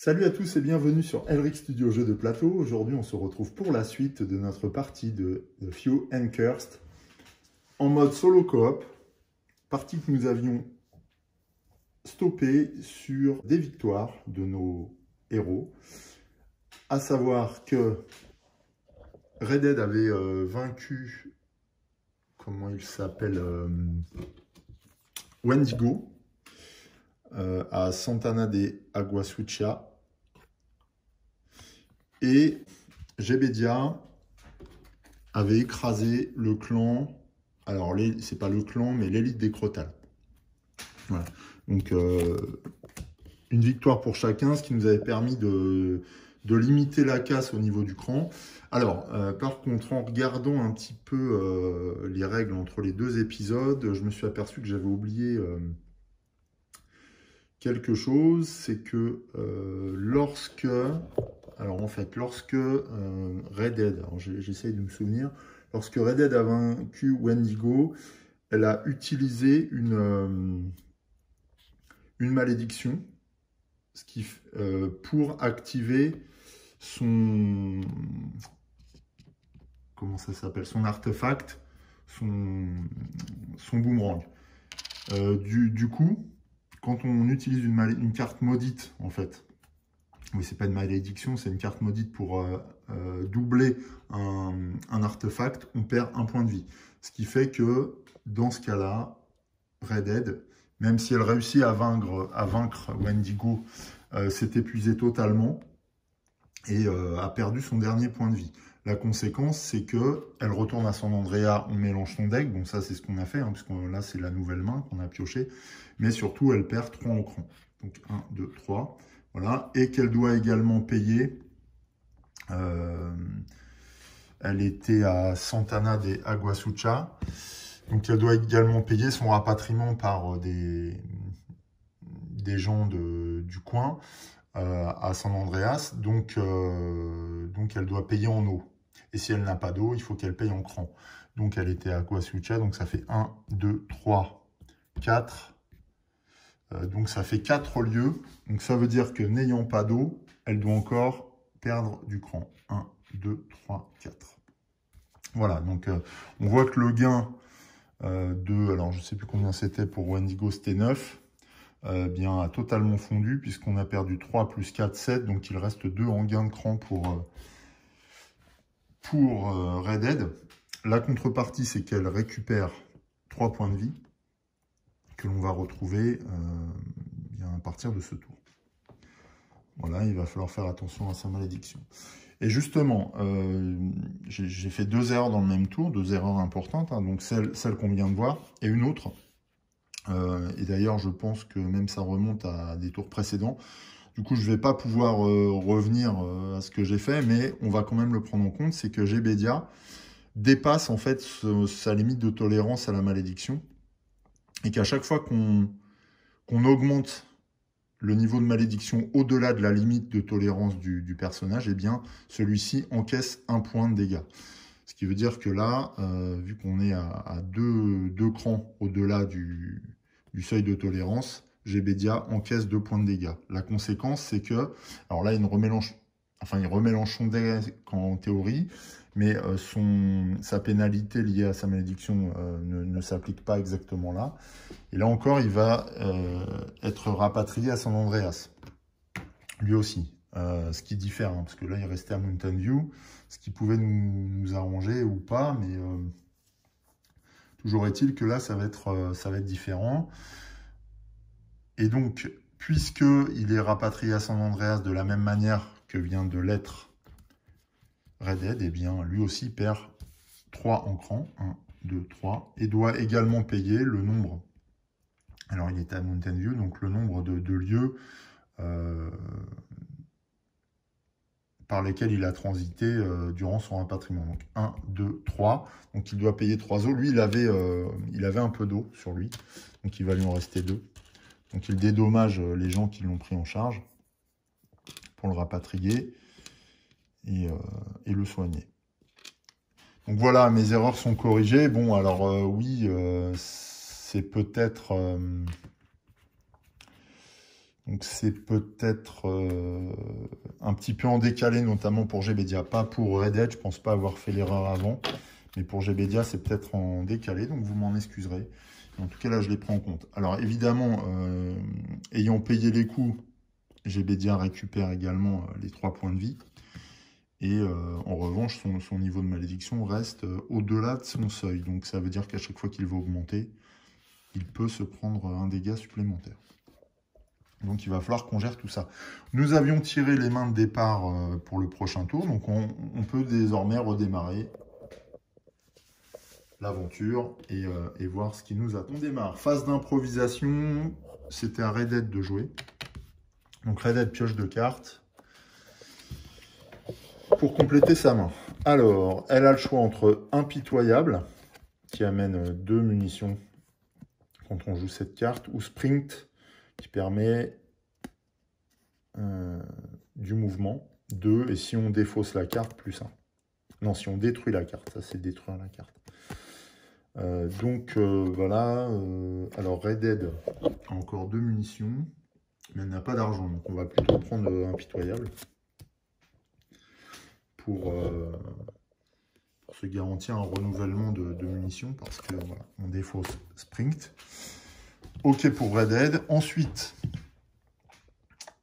Salut à tous et bienvenue sur Elric Studio Jeux de plateau. Aujourd'hui, on se retrouve pour la suite de notre partie de Few and Cursed en mode solo coop. Partie que nous avions stoppée sur des victoires de nos héros. À savoir que Red Dead avait vaincu, comment il s'appelle, Wendigo à Santana de Aguasucia. Et Jebedia avait écrasé le clan, alors c'est pas le clan, mais l'élite des Crotales. Voilà. Donc une victoire pour chacun, ce qui nous avait permis de limiter la casse au niveau du cran. Alors, par contre, en regardant un petit peu les règles entre les deux épisodes, je me suis aperçu que j'avais oublié quelque chose, c'est que lorsque Red Dead, alors j'essaye de me souvenir, lorsque Red Dead a vaincu Wendigo, elle a utilisé une malédiction pour activer son... Comment ça s'appelle? Son artefact, son boomerang. Du coup, quand on utilise une carte maudite, en fait, oui, c'est pas une malédiction, c'est une carte maudite pour doubler un artefact, on perd un point de vie. Ce qui fait que, dans ce cas-là, Red Dead, même si elle réussit à vaincre Wendigo, s'est épuisée totalement et a perdu son dernier point de vie. La conséquence, c'est qu'elle retourne à San Andreas, on mélange son deck, bon ça c'est ce qu'on a fait, hein, puisque là c'est la nouvelle main qu'on a pioché, mais surtout elle perd 3 en cran. Donc 1, 2, 3, voilà, et qu'elle doit également payer, elle était à Santana de Aguasucia, donc elle doit également payer son rapatriement par des gens du coin, à San Andreas, donc elle doit payer en eau. Et si elle n'a pas d'eau, il faut qu'elle paye en cran. Donc elle était à Aguasucia, donc ça fait 1, 2, 3, 4. Donc ça fait 4 lieux. Donc ça veut dire que n'ayant pas d'eau, elle doit encore perdre du cran. 1, 2, 3, 4. Voilà, donc on voit que le gain alors je ne sais plus combien c'était pour Wendigo, c'était 9. Bien a totalement fondu puisqu'on a perdu 3 plus 4, 7. Donc il reste 2 en gain de cran pour Red Dead. La contrepartie, c'est qu'elle récupère 3 points de vie que l'on va retrouver bien à partir de ce tour. Voilà, il va falloir faire attention à sa malédiction. Et justement, j'ai fait 2 erreurs dans le même tour, 2 erreurs importantes, hein, donc celle qu'on vient de voir, et une autre. Et d'ailleurs, je pense que même ça remonte à des tours précédents. Du coup, je ne vais pas pouvoir revenir à ce que j'ai fait, mais on va quand même le prendre en compte, c'est que Jebedia dépasse en fait sa limite de tolérance à la malédiction, et qu'à chaque fois qu'on augmente le niveau de malédiction au-delà de la limite de tolérance du personnage, eh bien, celui-ci encaisse 1 point de dégâts. Ce qui veut dire que là, vu qu'on est à deux crans au-delà du seuil de tolérance, Jebedia encaisse 2 points de dégâts. La conséquence, c'est que, alors là, il remélange son deck en théorie, mais sa pénalité liée à sa malédiction ne s'applique pas exactement là. Et là encore, il va être rapatrié à San Andreas, lui aussi. Ce qui diffère, hein, parce que là, il restait à Mountain View, ce qui pouvait nous arranger ou pas, mais toujours est-il que là, ça va être différent. Et donc, puisqu'il est rapatrié à San Andreas de la même manière que vient de l'être Red Dead, eh bien, lui aussi perd 3 en cran, 1, 2, 3, et doit également payer le nombre. Alors, il était à Mountain View, donc le nombre de lieux par lesquels il a transité durant son rapatriement. Donc 1, 2, 3. Donc il doit payer 3 eaux. Lui, il avait un peu d'eau sur lui. Donc il va lui en rester 2. Donc il dédommage les gens qui l'ont pris en charge pour le rapatrier et le soigner. Donc voilà, mes erreurs sont corrigées. Bon, alors oui, c'est peut-être... Donc c'est peut-être un petit peu en décalé, notamment pour GBedia. Pas pour Red Dead, je pense pas avoir fait l'erreur avant. Mais pour GBedia, c'est peut-être en décalé, donc vous m'en excuserez. En tout cas, là, je les prends en compte. Alors évidemment, ayant payé les coûts, GBedia récupère également les 3 points de vie. Et en revanche, son niveau de malédiction reste au-delà de son seuil. Donc ça veut dire qu'à chaque fois qu'il va augmenter, il peut se prendre un dégât supplémentaire. Donc il va falloir qu'on gère tout ça. Nous avions tiré les mains de départ pour le prochain tour, donc on peut désormais redémarrer l'aventure et voir ce qui nous attend. On démarre. Phase d'improvisation, c'était à Red Dead de jouer. Donc Red Dead pioche 2 cartes pour compléter sa main. Alors, elle a le choix entre Impitoyable, qui amène 2 munitions quand on joue cette carte, ou Sprint, qui permet du mouvement, 2, et si on défausse la carte, plus 1. Non, si on détruit la carte, ça c'est détruire la carte. Voilà, alors Red Dead a encore 2 munitions, mais elle n'a pas d'argent, donc on va plutôt prendre Impitoyable pour se garantir un renouvellement de munitions, parce que voilà, on défausse Sprint. Ok pour Red Dead. Ensuite,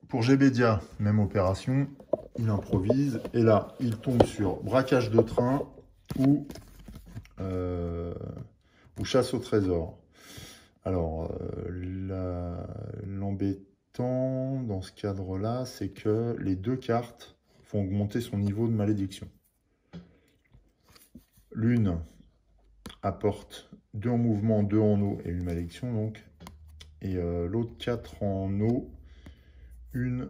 pour GBedia, même opération, il improvise, et là, il tombe sur braquage de train ou chasse au trésor. Alors, l'embêtant dans ce cadre-là, c'est que les 2 cartes font augmenter son niveau de malédiction. L'une apporte 2 en mouvement, 2 en eau et une malédiction, donc. Et l'autre 4 en eau, une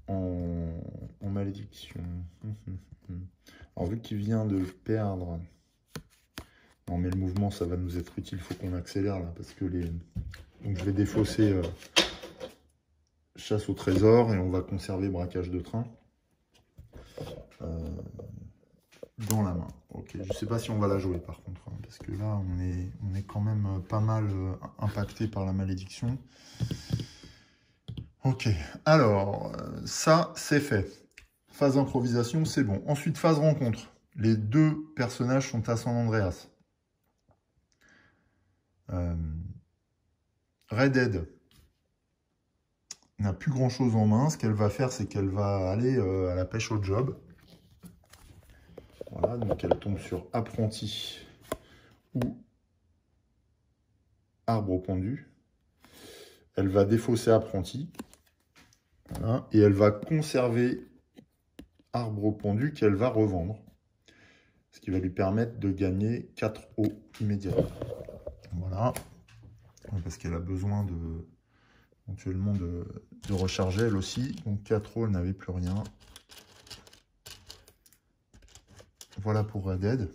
en malédiction. Alors, vu qu'il vient de perdre... Non, mais le mouvement, ça va nous être utile. Il faut qu'on accélère, là, parce que les... Donc, je vais défausser chasse au trésor et on va conserver braquage de train dans la main. Ok, je ne sais pas si on va la jouer, par contre, hein, parce que là, on est quand même pas mal impacté par la malédiction. Ok, alors, ça, c'est fait. Phase d'improvisation, c'est bon. Ensuite, phase rencontre. Les 2 personnages sont à San Andreas. Red Dead n'a plus grand chose en main. Ce qu'elle va faire, c'est qu'elle va aller à la pêche au job. Voilà, donc elle tombe sur apprenti ou arbre pendu. Elle va défausser apprenti. Voilà, et elle va conserver arbre pendu qu'elle va revendre. Ce qui va lui permettre de gagner 4 eaux immédiatement. Voilà. Parce qu'elle a besoin éventuellement de recharger elle aussi. Donc 4 eaux, elle n'avait plus rien. Voilà pour Red Dead.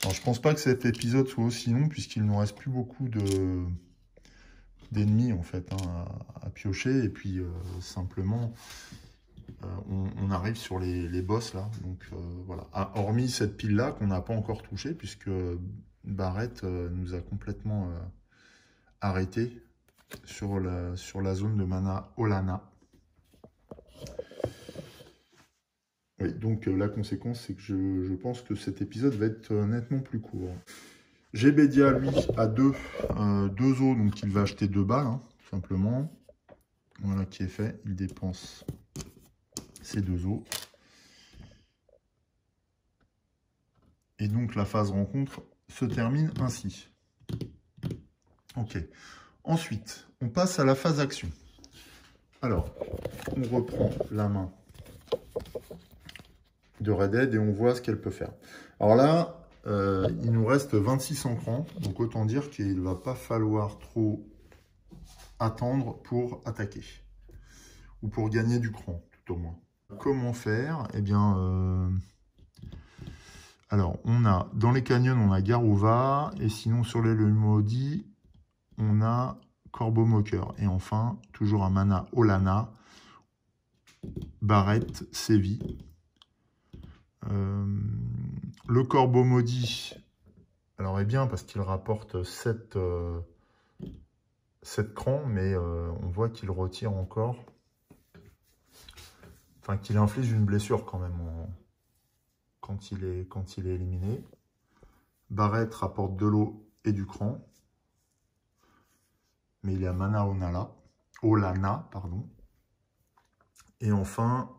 Alors je pense pas que cet épisode soit aussi long puisqu'il ne nous reste plus beaucoup d'ennemis en fait hein, à piocher. Et puis simplement on arrive sur les boss là. Donc voilà. Hormis cette pile là qu'on n'a pas encore touchée puisque Barrett nous a complètement arrêté sur la zone de mana Olana. Oui, donc la conséquence, c'est que je pense que cet épisode va être nettement plus court. GBedia, lui, a 2 os, donc il va acheter 2 balles, hein, tout simplement. Voilà qui est fait. Il dépense ces 2 os. Et donc la phase rencontre se termine ainsi. Ok. Ensuite, on passe à la phase action. Alors, on reprend la main de Red Dead et on voit ce qu'elle peut faire. Alors là, il nous reste 26 encrans, donc autant dire qu'il ne va pas falloir trop attendre pour attaquer, ou pour gagner du cran, tout au moins. Comment faire? Eh bien, alors, on a, dans les canyons, on a Garuva, et sinon sur les maudits, on a Corbeau Moqueur. Et enfin, toujours un mana Olana, Barrett, Sévi. Le Corbeau Maudit, alors est bien parce qu'il rapporte 7 7 crans, mais on voit qu'il retire encore. Enfin, qu'il inflige une blessure quand même quand il est éliminé. Barrett rapporte de l'eau et du cran. Mais il est à mana Olana, pardon. Et enfin,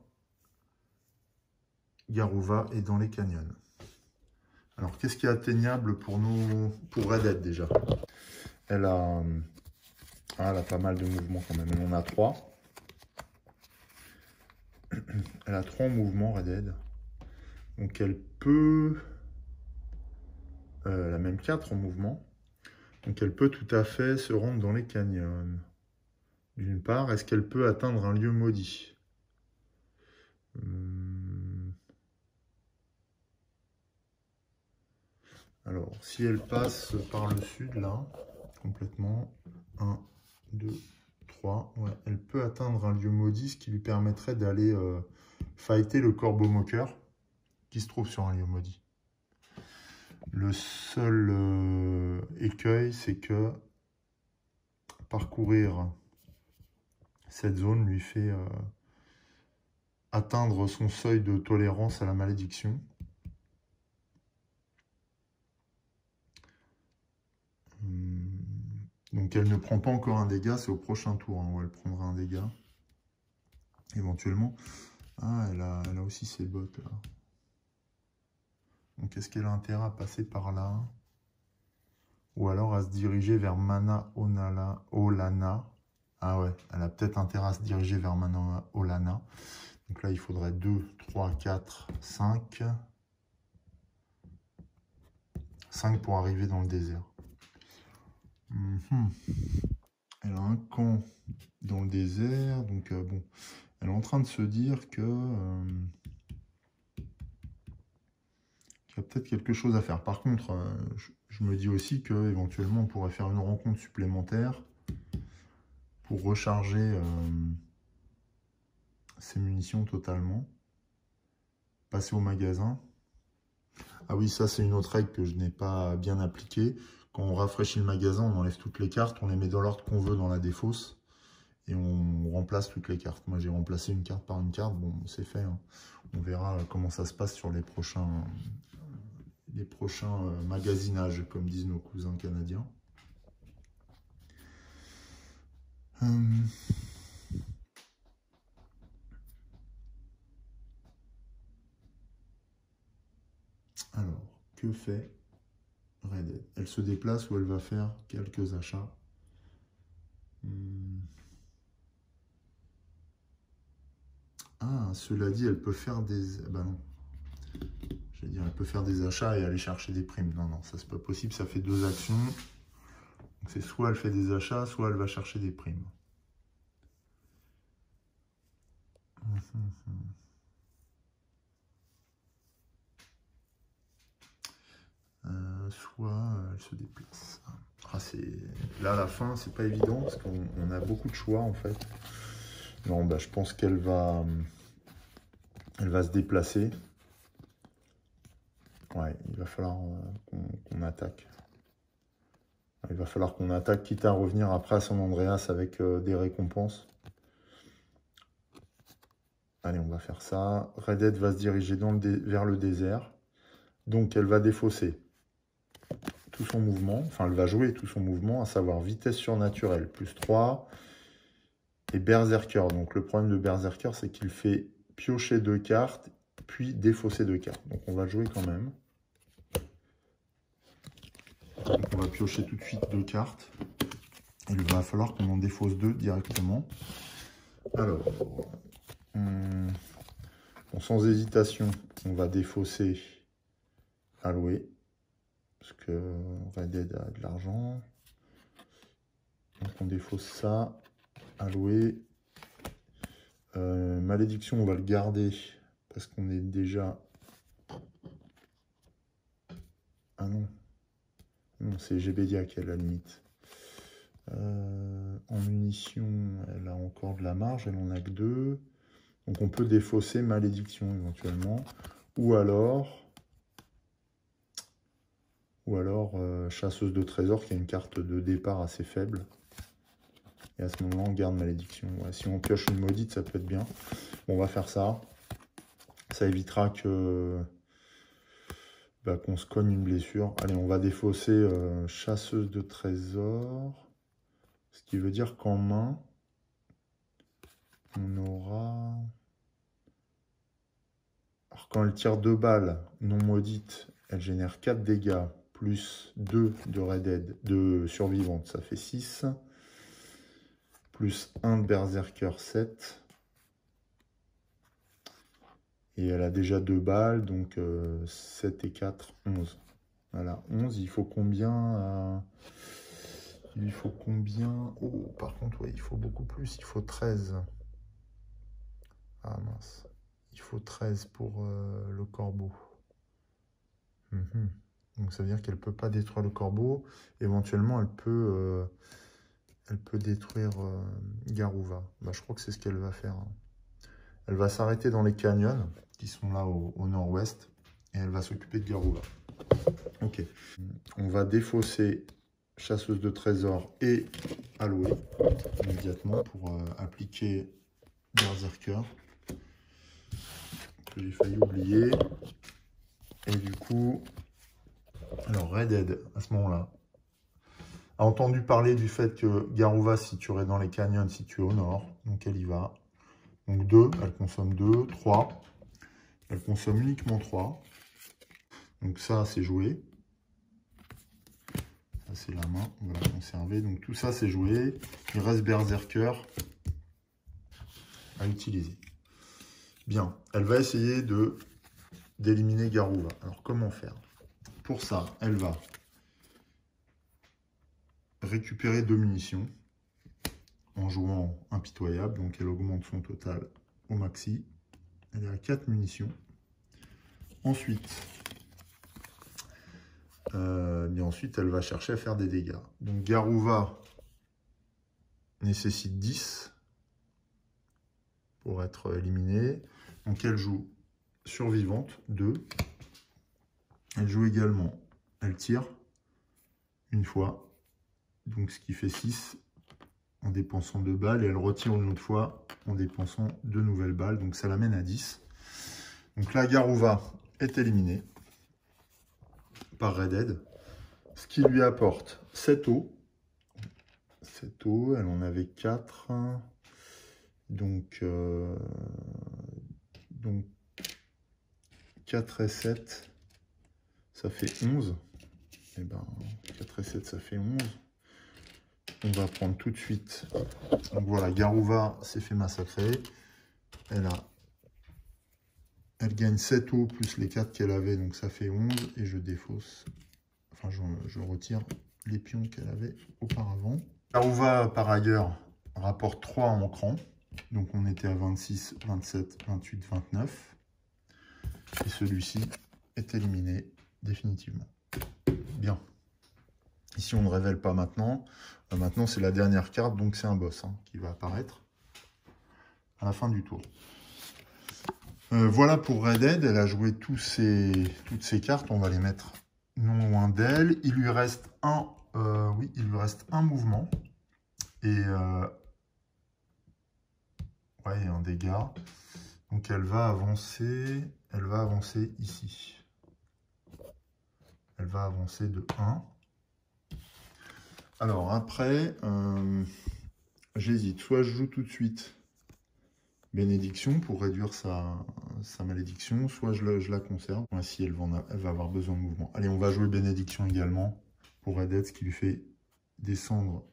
Garuva est dans les canyons. Alors, qu'est-ce qui est atteignable pour nous, pour Red Dead déjà? Elle a pas mal de mouvements quand même. Elle en a 3. Elle a 3 mouvements, Red Dead. Donc, elle peut... elle a même 4 en mouvement. Donc, elle peut tout à fait se rendre dans les canyons. D'une part, est-ce qu'elle peut atteindre un lieu maudit? Alors, si elle passe par le sud, là, complètement, 1, 2, 3, ouais, elle peut atteindre un lieu maudit, ce qui lui permettrait d'aller fighter le corbeau moqueur, qui se trouve sur un lieu maudit. Le seul écueil, c'est que parcourir cette zone lui fait atteindre son seuil de tolérance à la malédiction. Donc elle ne prend pas encore un dégât, c'est au prochain tour où elle prendra un dégât. Éventuellement. Ah, elle a aussi ses bottes là. Donc est-ce qu'elle a intérêt à passer par là? Ou alors à se diriger vers Mana Olana. Ah ouais, elle a peut-être intérêt à se diriger vers Mana Olana. Donc là, il faudrait 2, 3, 4, 5. 5 pour arriver dans le désert. Elle a un camp dans le désert. Donc bon, elle est en train de se dire que... qu'il y a peut-être quelque chose à faire. Par contre, je me dis aussi qu'éventuellement, on pourrait faire une rencontre supplémentaire pour recharger ses munitions totalement. Passer au magasin. Ah oui, ça c'est une autre règle que je n'ai pas bien appliquée. Quand on rafraîchit le magasin, on enlève toutes les cartes, on les met dans l'ordre qu'on veut dans la défausse et on remplace toutes les cartes. Moi j'ai remplacé une carte par une carte, bon c'est fait. Hein. On verra comment ça se passe sur les prochains magasinages, comme disent nos cousins canadiens. Alors, que fait Red Dead? Elle se déplace ou elle va faire quelques achats? Ah, cela dit, elle peut faire des... Bah non. Je vais dire, elle peut faire des achats et aller chercher des primes. Non, non, ça c'est pas possible, ça fait 2 actions. Donc c'est soit elle fait des achats, soit elle va chercher des primes. Soit elle se déplace. Ah, là, à la fin, c'est pas évident parce qu'on a beaucoup de choix en fait. Non, bah, je pense qu'elle va se déplacer. Ouais, il va falloir qu'on attaque. Il va falloir qu'on attaque, quitte à revenir après à San Andreas avec des récompenses. Allez, on va faire ça. Red Dead va se diriger vers le désert. Donc, elle va défausser tout son mouvement. Enfin, elle va jouer tout son mouvement, à savoir vitesse surnaturelle, plus 3. Et Berserker. Donc, le problème de Berserker, c'est qu'il fait piocher 2 cartes, puis défausser 2 cartes. Donc, on va jouer quand même. Donc, on va piocher tout de suite 2 cartes. Il va falloir qu'on en défausse 2 directement. Alors, bon, sans hésitation, on va défausser Alloué. Parce que Red Dead a de l'argent. Donc on défausse ça. Alloué. Malédiction, on va le garder. Parce qu'on est déjà... Ah non. Non, c'est Gbedia qui a la limite. En munitions, elle a encore de la marge. Elle en a que 2. Donc on peut défausser Malédiction éventuellement. Ou alors chasseuse de trésors qui a une carte de départ assez faible. Et à ce moment, on garde malédiction. Ouais, si on pioche une maudite, ça peut être bien. Bon, on va faire ça. Ça évitera que qu'on se cogne une blessure. Allez, on va défausser chasseuse de trésors. Ce qui veut dire qu'en main, on aura... Alors, quand elle tire 2 balles non maudites, elle génère 4 dégâts, plus 2 de Redhead, de survivante, ça fait 6. Plus 1 de Berserker, 7. Et elle a déjà 2 balles, donc 7 et 4, 11. Voilà, 11, il faut combien Il faut combien Oh, par contre, ouais, il faut beaucoup plus, il faut 13. Ah mince. Il faut 13 pour le corbeau. Donc ça veut dire qu'elle ne peut pas détruire le corbeau. Éventuellement, elle peut détruire Garuva. Bah, je crois que c'est ce qu'elle va faire. Elle va s'arrêter dans les canyons qui sont là au nord-ouest. Et elle va s'occuper de Garuva. Ok. On va défausser chasseuse de trésors et Aloe immédiatement pour appliquer Berserker. Que j'ai failli oublier. Et du coup, alors Redhead, à ce moment-là, a entendu parler du fait que Garuva se situerait dans les canyons situés au nord. Donc elle y va. Donc 2, elle consomme 2, 3. Elle consomme uniquement 3. Donc ça, c'est joué. Ça, c'est la main. On va la conserver. Donc tout ça, c'est joué. Il reste Berserker à utiliser. Bien. Elle va essayer d'éliminer Garuva. Alors comment faire? Pour ça, elle va récupérer 2 munitions en jouant impitoyable. Donc elle augmente son total au maxi. Elle est à 4 munitions. Ensuite, elle va chercher à faire des dégâts. Donc Garuva nécessite 10 pour être éliminée. Donc elle joue survivante, 2. Elle joue également, elle tire une fois. Donc ce qui fait 6 en dépensant 2 balles. Et elle retire une autre fois en dépensant 2 nouvelles balles. Donc ça l'amène à 10. Donc là, Garuva est éliminée par Redhead. Ce qui lui apporte 7 os. 7 os, elle en avait 4. Donc 4 et 7, ça fait 11. Et ben 4 et 7, ça fait 11. On va prendre tout de suite. Donc voilà, Garuva s'est fait massacrer. Elle gagne 7 os plus les 4 qu'elle avait, donc ça fait 11. Et je défausse, enfin je retire les pions qu'elle avait auparavant. Garuva, par ailleurs, rapporte 3 en cran. Donc on était à 26, 27, 28, 29. Et celui-ci est éliminé définitivement. Bien. Ici, on ne révèle pas maintenant. Maintenant, c'est la dernière carte, donc c'est un boss qui va apparaître à la fin du tour. Voilà pour Redhead. Elle a joué toutes ces cartes. On va les mettre non loin d'elle. Il lui reste un mouvement. Et un dégât. Donc elle va avancer ici. Elle va avancer de 1. Alors après, j'hésite. Soit je joue tout de suite bénédiction pour réduire sa malédiction, soit je la conserve. Ainsi, elle va avoir besoin de mouvement. Allez, on va jouer bénédiction également pour Redhead, ce qui lui fait descendre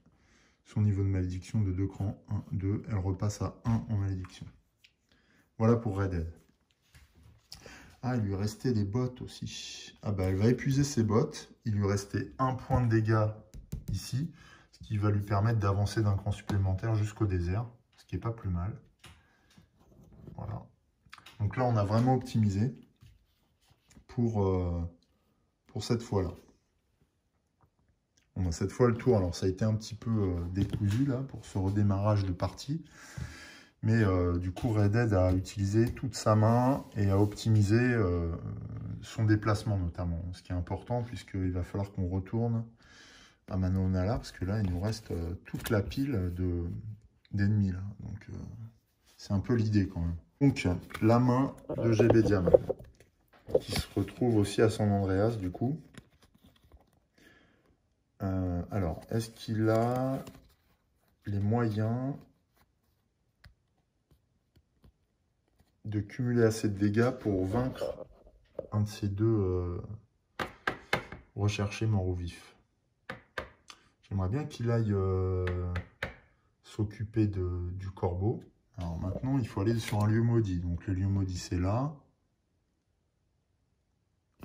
son niveau de malédiction de 2 crans. 1, 2. Elle repasse à 1 en malédiction. Voilà pour Redhead. Ah, il lui restait des bottes aussi. Ah bah, elle va épuiser ses bottes. Il lui restait 1 point de dégâts ici, ce qui va lui permettre d'avancer d'un cran supplémentaire jusqu'au désert, ce qui n'est pas plus mal. Voilà. Donc là, on a vraiment optimisé pour cette fois-là. On a cette fois le tour. Alors, ça a été un petit peu décousu là pour ce redémarrage de partie. Mais du coup, Redhead a utilisé toute sa main et a optimisé son déplacement notamment. Ce qui est important puisqu'il va falloir qu'on retourne à Manonala, parce que là, il nous reste toute la pile d'ennemis. Donc, c'est un peu l'idée quand même. Donc, la main de Gebedia, qui se retrouve aussi à San Andreas, du coup. Alors, est-ce qu'il a les moyens de cumuler assez de dégâts pour vaincre un de ces deux recherchés morts ou vifs? J'aimerais bien qu'il aille s'occuper du corbeau. Alors maintenant, il faut aller sur un lieu maudit. Donc le lieu maudit, c'est là.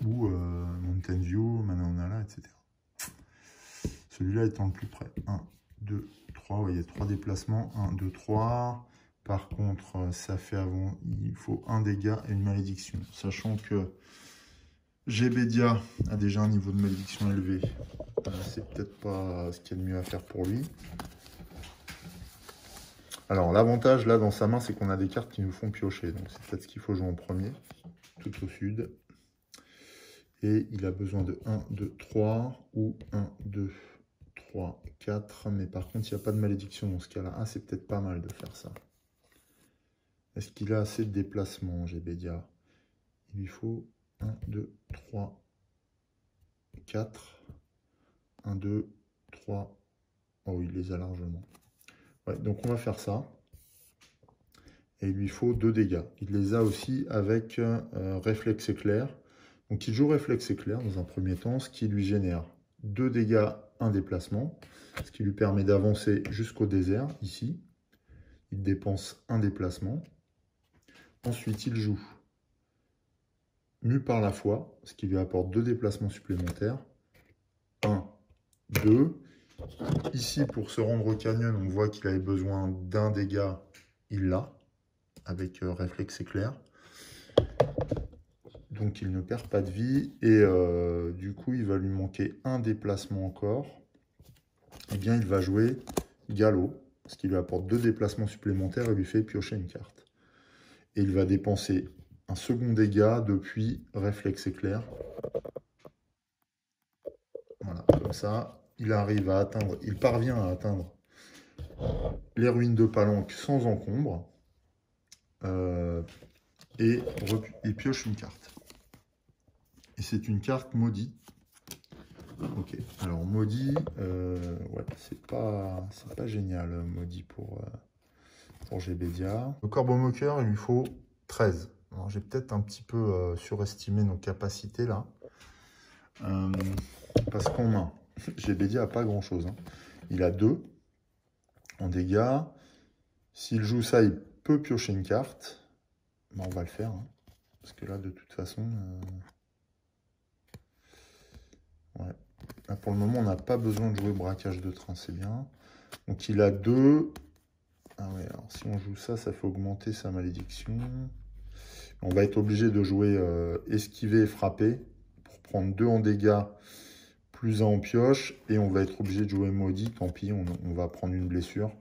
Ou Mountain View, Manonala, etc. Celui-là étant le plus près. 1, 2, 3. Ouais, il y a 3 déplacements. 1, 2, 3. Par contre, ça fait avant. Il faut un dégât et une malédiction. Sachant que Gebedia a déjà un niveau de malédiction élevé. C'est peut-être pas ce qu'il y a de mieux à faire pour lui. Alors, l'avantage, là, dans sa main, c'est qu'on a des cartes qui nous font piocher. Donc, c'est peut-être ce qu'il faut jouer en premier, tout au sud. Et il a besoin de 1, 2, 3, ou 1, 2, 3, 4. Mais par contre, il n'y a pas de malédiction dans ce cas-là. Ah, c'est peut-être pas mal de faire ça. Est-ce qu'il a assez de déplacement, Gebedia? Il lui faut 1, 2, 3, 4. 1, 2, 3. Oh, il les a largement. Ouais, donc on va faire ça. Et il lui faut 2 dégâts. Il les a aussi avec réflexe éclair. Donc il joue réflexe éclair dans un premier temps, ce qui lui génère 2 dégâts, 1 déplacement. Ce qui lui permet d'avancer jusqu'au désert, ici. Il dépense 1 déplacement. Ensuite, il joue mu par la foi, ce qui lui apporte 2 déplacements supplémentaires. 1, 2. Ici, pour se rendre au canyon, on voit qu'il avait besoin d'un dégât. Il l'a, avec réflexe éclair. Donc, il ne perd pas de vie. Et du coup, il va lui manquer un déplacement encore. Eh bien, il va jouer galop, ce qui lui apporte 2 déplacements supplémentaires et lui fait piocher une carte. Et il va dépenser un second dégât depuis réflexe éclair. Voilà, comme ça, il arrive à atteindre, il parvient à atteindre les ruines de Palanque sans encombre. Et il pioche une carte. Et c'est une carte maudit. Ok, alors maudit, ouais, c'est pas génial, maudit pour Gebedia. Le corbeau moqueur, il lui faut 13. Alors j'ai peut-être un petit peu surestimé nos capacités là. Parce qu'en main, Gebedia n'a pas grand-chose. Hein. Il a 2 en dégâts. S'il joue ça, il peut piocher une carte. Ben, on va le faire. Hein. Parce que là, de toute façon... ouais. Là, pour le moment, on n'a pas besoin de jouer braquage de train, c'est bien. Donc il a 2. Ah ouais, alors si on joue ça, ça fait augmenter sa malédiction. On va être obligé de jouer esquiver et frapper pour prendre 2 en dégâts, plus 1 en pioche. Et on va être obligé de jouer maudit, tant pis, on va prendre une blessure.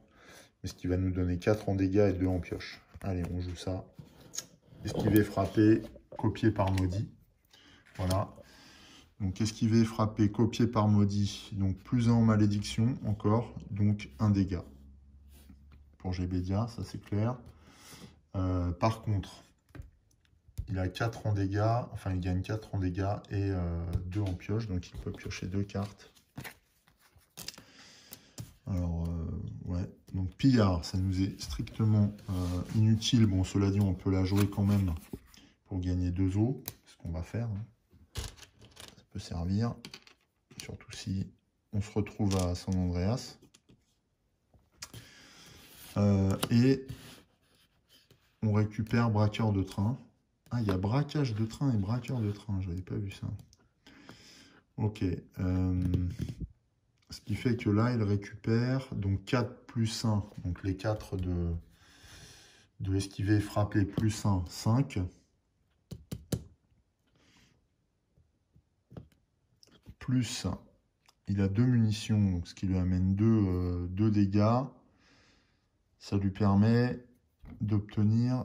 Mais ce qui va nous donner 4 en dégâts et 2 en pioche. Allez, on joue ça. Esquiver, frapper, copier par maudit. Voilà. Donc esquiver, frapper, copier par maudit. Donc plus 1 en malédiction encore. Donc 1 dégât. Pour Gebedia, ça c'est clair. Par contre, il a 4 en dégâts. Enfin, il gagne 4 en dégâts et 2 en pioche. Donc il peut piocher 2 cartes. Alors, ouais. Donc pillard, ça nous est strictement inutile. Bon, cela dit, on peut la jouer quand même pour gagner 2 os. C'est ce qu'on va faire. Hein. Ça peut servir. Surtout si on se retrouve à San Andreas. Et on récupère braqueur de train. Ah, il y a braquage de train et braqueur de train. Je n'avais pas vu ça. Ok. Ce qui fait que là, il récupère donc 4 plus 1. Donc les 4 de esquiver et frapper plus 1, 5. Plus, il a 2 munitions, donc ce qui lui amène 2 dégâts. Ça lui permet d'obtenir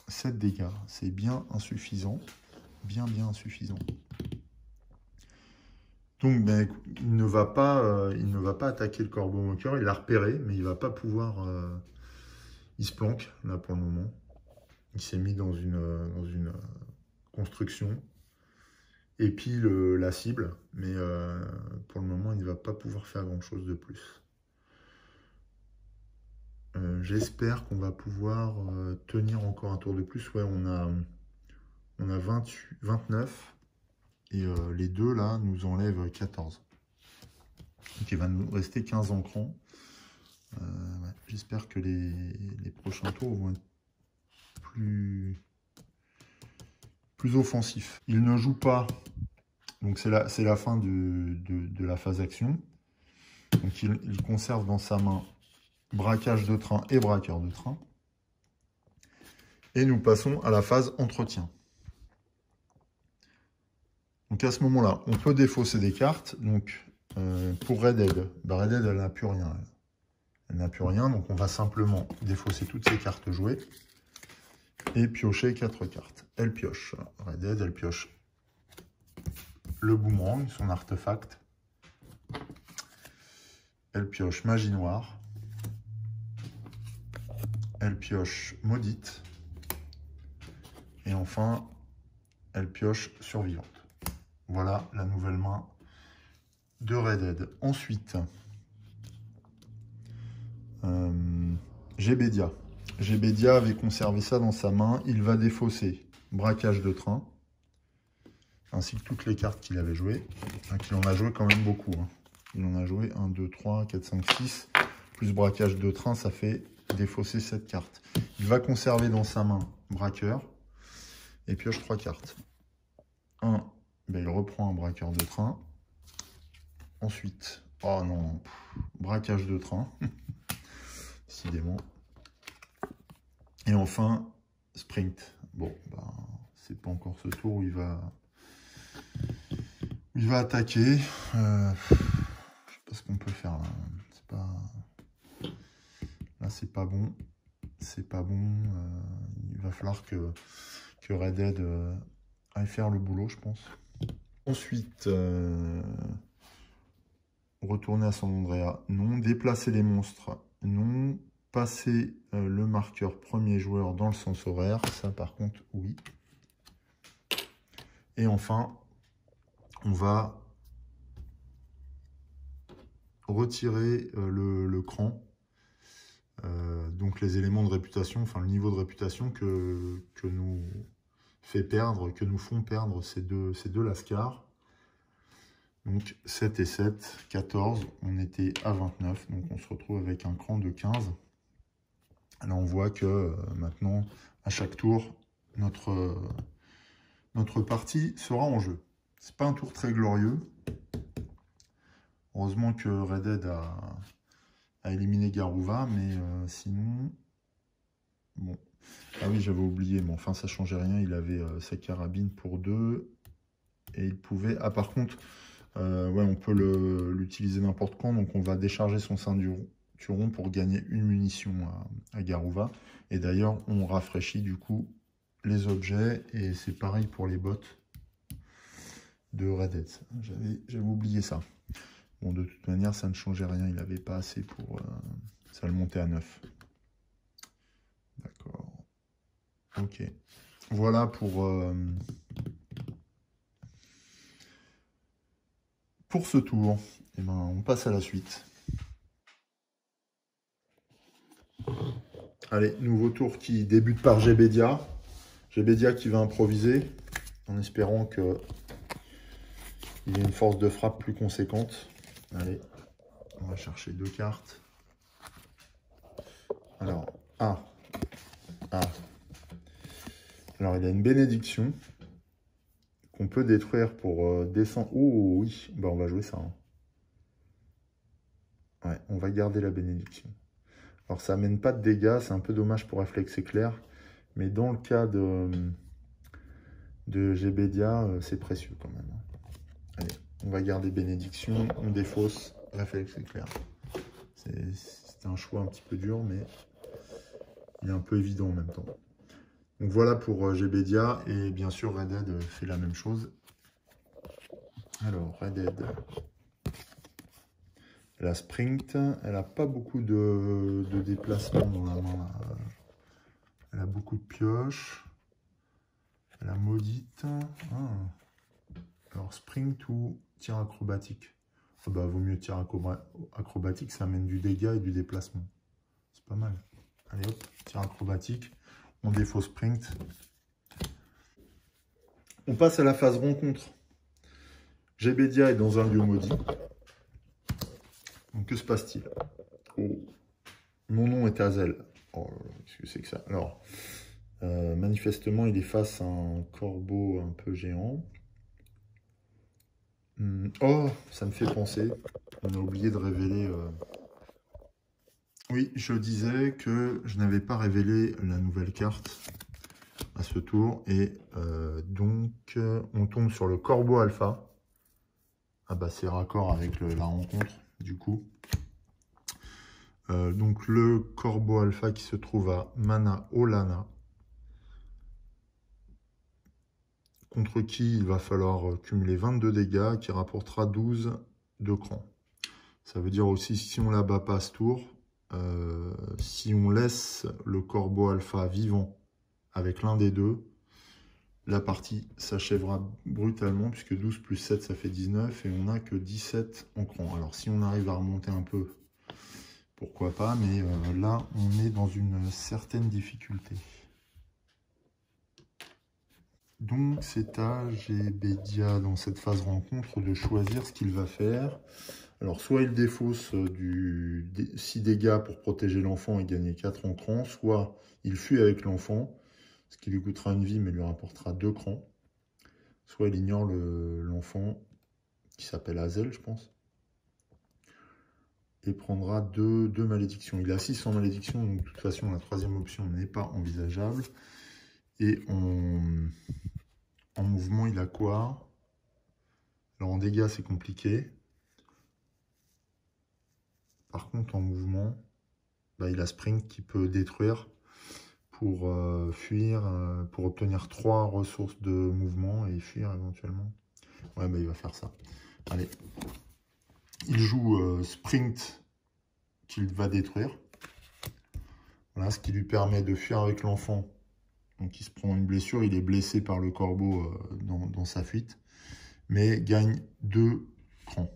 7 dégâts. C'est bien insuffisant. Bien insuffisant. Donc, ben, il ne va pas attaquer le corbeau moqueur. Il l'a repéré, mais il ne va pas pouvoir... il se planque, là, pour le moment. Il s'est mis dans une construction. Épie la cible, mais pour le moment, il ne va pas pouvoir faire grand-chose de plus. J'espère qu'on va pouvoir tenir encore un tour de plus. Ouais, on a 29. Et les deux, là, nous enlèvent 14. Donc, il va nous rester 15 encrans. Ouais, j'espère que les prochains tours vont être plus offensifs. Il ne joue pas. Donc, c'est la fin de la phase action. Donc, il conserve dans sa main braquage de train et braqueur de train. Et nous passons à la phase entretien. Donc à ce moment-là, on peut défausser des cartes. Donc pour Redhead, Redhead, elle n'a plus rien. Elle n'a plus rien, donc on va simplement défausser toutes ces cartes jouées et piocher 4 cartes. Elle pioche Redhead, elle pioche le boomerang, son artefact. Elle pioche magie noire. Elle pioche maudite. Et enfin, elle pioche survivante. Voilà la nouvelle main de Redhead. Ensuite, Gébedia. Gébedia avait conservé ça dans sa main. Il va défausser braquage de train, ainsi que toutes les cartes qu'il avait jouées. Enfin, qu'il en a joué quand même beaucoup. Hein. Il en a joué 1, 2, 3, 4, 5, 6. Plus braquage de train, ça fait défausser 7 cartes. Il va conserver dans sa main braqueur et pioche 3 cartes. 1, ben, il reprend un braqueur de train. Ensuite, oh non, braquage de train, décidément. Et enfin, sprint. Bon, ben, c'est pas encore ce tour où il va attaquer. Je sais pas ce qu'on peut faire là. Là, c'est pas bon. C'est pas bon. Il va falloir que Redhead aille faire le boulot, je pense. Ensuite, retourner à San Andrea, non. Déplacer les monstres, non. Passer le marqueur premier joueur dans le sens horaire, ça par contre, oui. Et enfin, on va retirer le cran, donc les éléments de réputation, enfin le niveau de réputation que nous fait perdre, que nous font perdre ces deux lascars. Donc 7 et 7, 14, on était à 29, donc on se retrouve avec un cran de 15. Là on voit que maintenant, à chaque tour, notre partie sera en jeu. C'est pas un tour très glorieux. Heureusement que Redhead a éliminé Garuva, mais sinon... Bon. Ah oui, j'avais oublié, mais enfin ça changeait rien. Il avait sa carabine pour 2. Et il pouvait... Ah par contre... ouais, on peut l'utiliser n'importe quand, donc on va décharger son ceinturon pour gagner une munition à Garuva. Et d'ailleurs, on rafraîchit du coup les objets, et c'est pareil pour les bottes de Redhead. J'avais oublié ça. Bon, de toute manière, ça ne changeait rien, il n'avait pas assez pour... ça le montait à 9. D'accord. Ok. Voilà pour ce tour. Et ben, on passe à la suite. Allez, nouveau tour qui débute par Gébedia. Gébedia qui va improviser, en espérant qu'il ait une force de frappe plus conséquente. Allez, on va chercher 2 cartes. Alors, alors, il a une bénédiction qu'on peut détruire pour descendre. Oh oui, bah, on va jouer ça. Hein. Ouais, on va garder la bénédiction. Alors, ça amène pas de dégâts, c'est un peu dommage pour réflexe éclair. Mais dans le cas de Gébedia, c'est précieux quand même. Allez, on va garder bénédiction, on défausse, réflexe éclair. C'est un choix un petit peu dur, mais il est un peu évident en même temps. Donc voilà pour Gébedia, et bien sûr Redhead fait la même chose. Alors, Red Dead. Elle a Sprint. Elle n'a pas beaucoup de déplacement dans la main. Elle a beaucoup de pioches. Elle a Maudite. Ah. Alors, Sprint ou tir acrobatique? Ah bah, vaut mieux tir acrobatique, ça amène du dégât et du déplacement. C'est pas mal. Allez hop, tir acrobatique. On défausse Sprint. On passe à la phase rencontre. Gébedia est dans un lieu maudit. Donc, que se passe-t-il? Oh. Mon nom est Azel. Oh, qu'est-ce que c'est que ça? Alors, manifestement, il est face à un corbeau un peu géant. Oh, ça me fait penser. On a oublié de révéler... Oui, je disais que je n'avais pas révélé la nouvelle carte à ce tour. Et donc, on tombe sur le corbeau alpha. Ah bah, c'est raccord avec la rencontre, du coup. Donc, le corbeau alpha qui se trouve à Mana Olana. Contre qui il va falloir cumuler 22 dégâts, qui rapportera 12 de cran. Ça veut dire aussi, si on la bat pas ce tour, si on laisse le corbeau alpha vivant avec l'un des deux, la partie s'achèvera brutalement, puisque 12 plus 7, ça fait 19, et on n'a que 17 en cran. Alors, si on arrive à remonter un peu, pourquoi pas, mais là, on est dans une certaine difficulté. Donc, c'est à Gébedia, dans cette phase rencontre, de choisir ce qu'il va faire. Alors, soit il défausse 6 dégâts pour protéger l'enfant et gagner 4 en cran, soit il fuit avec l'enfant, ce qui lui coûtera une vie, mais lui rapportera 2 crans. Soit il ignore l'enfant, qui s'appelle Azel, je pense, et prendra 2 malédictions. Il a 6 en malédiction, donc de toute façon, la troisième option n'est pas envisageable. Et en mouvement, il a quoi? Alors, en dégâts, c'est compliqué. Par contre, en mouvement, bah, il a Sprint qui peut détruire pour fuir, pour obtenir 3 ressources de mouvement et fuir éventuellement. Ouais, bah, il va faire ça. Allez. Il joue Sprint qu'il va détruire. Voilà, ce qui lui permet de fuir avec l'enfant. Donc il se prend une blessure, il est blessé par le corbeau dans sa fuite, mais gagne 2 crans.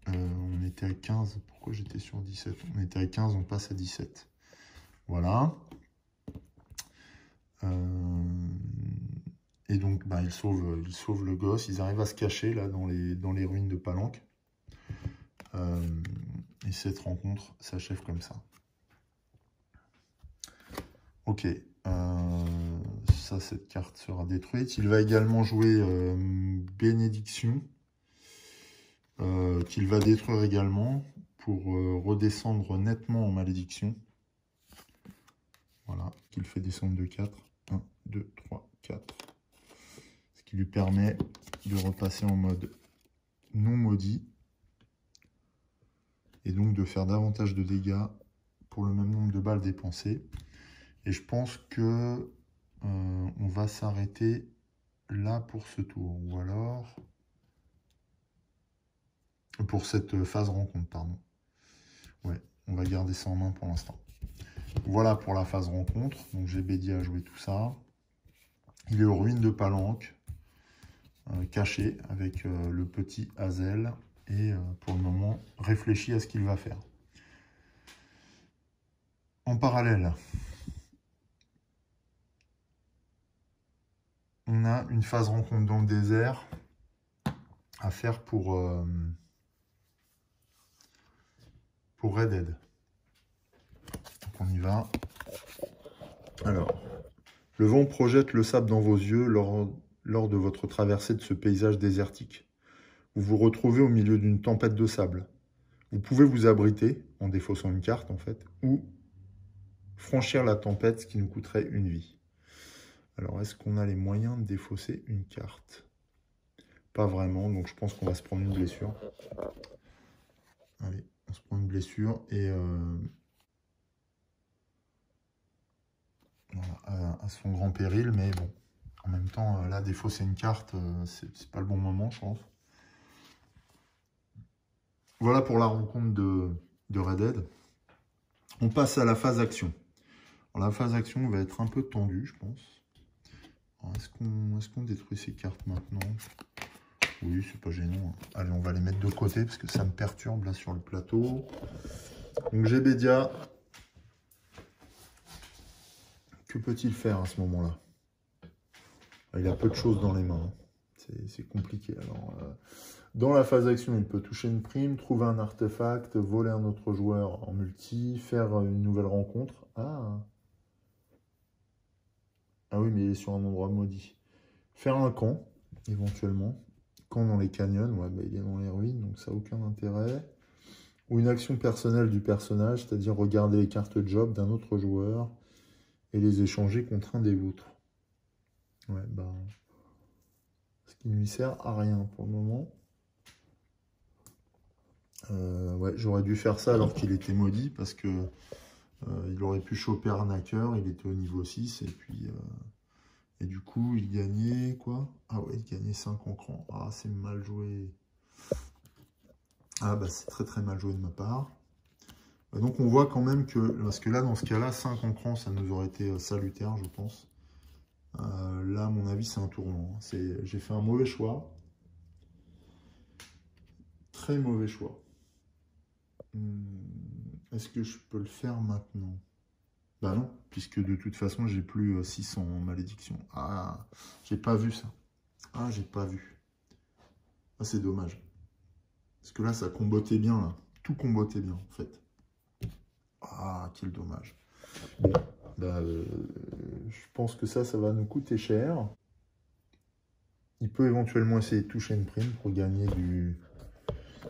On était à 15, pourquoi j'étais sur 17? On était à 15, on passe à 17. Voilà. Et donc, bah, il sauve le gosse. Ils arrivent à se cacher là dans les ruines de Palanque. Et cette rencontre s'achève comme ça. Ok. Ça, cette carte sera détruite. Il va également jouer Bénédiction. Qu'il va détruire également pour redescendre nettement en malédiction. Voilà, qu'il fait descendre de 4. 1, 2, 3, 4. Ce qui lui permet de repasser en mode non maudit. Et donc de faire davantage de dégâts pour le même nombre de balles dépensées. Et je pense que on va s'arrêter là pour ce tour. Ou alors... Pour cette phase rencontre, pardon. Ouais, on va garder ça en main pour l'instant. Voilà pour la phase rencontre. Donc Gébedia a joué tout ça. Il est aux ruines de Palanque, caché avec le petit Azel. Et pour le moment, réfléchit à ce qu'il va faire. En parallèle, on a une phase rencontre dans le désert à faire pour Red Dead. Donc on y va. Alors, le vent projette le sable dans vos yeux lors de votre traversée de ce paysage désertique. Vous vous retrouvez au milieu d'une tempête de sable. Vous pouvez vous abriter, en défaussant une carte en fait, ou franchir la tempête, ce qui nous coûterait une vie. Alors, est-ce qu'on a les moyens de défausser une carte? Pas vraiment, donc je pense qu'on va se prendre une blessure. Allez, on se prend une blessure et... voilà, à son grand péril, mais bon, En même temps, là, défausser une carte, c'est pas le bon moment, je pense. Voilà pour la rencontre de Red Dead. On passe à la phase action. Alors, la phase action va être un peu tendue, je pense. Est-ce qu'on détruit ces cartes maintenant? Oui, c'est pas gênant. Allez, on va les mettre de côté parce que ça me perturbe là sur le plateau. Donc j'ai Bédia. Que peut-il faire à ce moment-là? Il a peu de choses dans les mains. C'est compliqué. Alors, dans la phase action, il peut toucher une prime, trouver un artefact, voler un autre joueur en multi, faire une nouvelle rencontre. Ah oui, mais il est sur un endroit maudit. Faire un camp, éventuellement. Camp dans les canyons, ouais, bah, il est dans les ruines, donc ça n'a aucun intérêt. Ou une action personnelle du personnage, c'est-à-dire regarder les cartes job d'un autre joueur et les échanger contre un des vôtres. Ouais, bah... ce qui ne lui sert à rien pour le moment. Ouais, j'aurais dû faire ça alors qu'il était maudit, parce que il aurait pu choper Arnaqueur, il était au niveau 6, et puis... et du coup, il gagnait quoi? Ah ouais, il gagnait 5 en cran. Ah, c'est mal joué. Ah bah c'est très très mal joué de ma part. Donc on voit quand même que, parce que là, dans ce cas-là, 5 en cran, ça nous aurait été salutaire, je pense. Là, à mon avis, c'est un tournant. J'ai fait un mauvais choix. Très mauvais choix. Est-ce que je peux le faire maintenant? Bah non, puisque de toute façon, j'ai plus 600 en malédiction. Ah, j'ai pas vu ça. Ah, j'ai pas vu. Ah, c'est dommage. Parce que là, ça combotait bien, là. Tout combotait bien, en fait. Ah, quel dommage. Bon, bah, je pense que ça va nous coûter cher. Il peut éventuellement essayer de toucher une prime pour gagner du...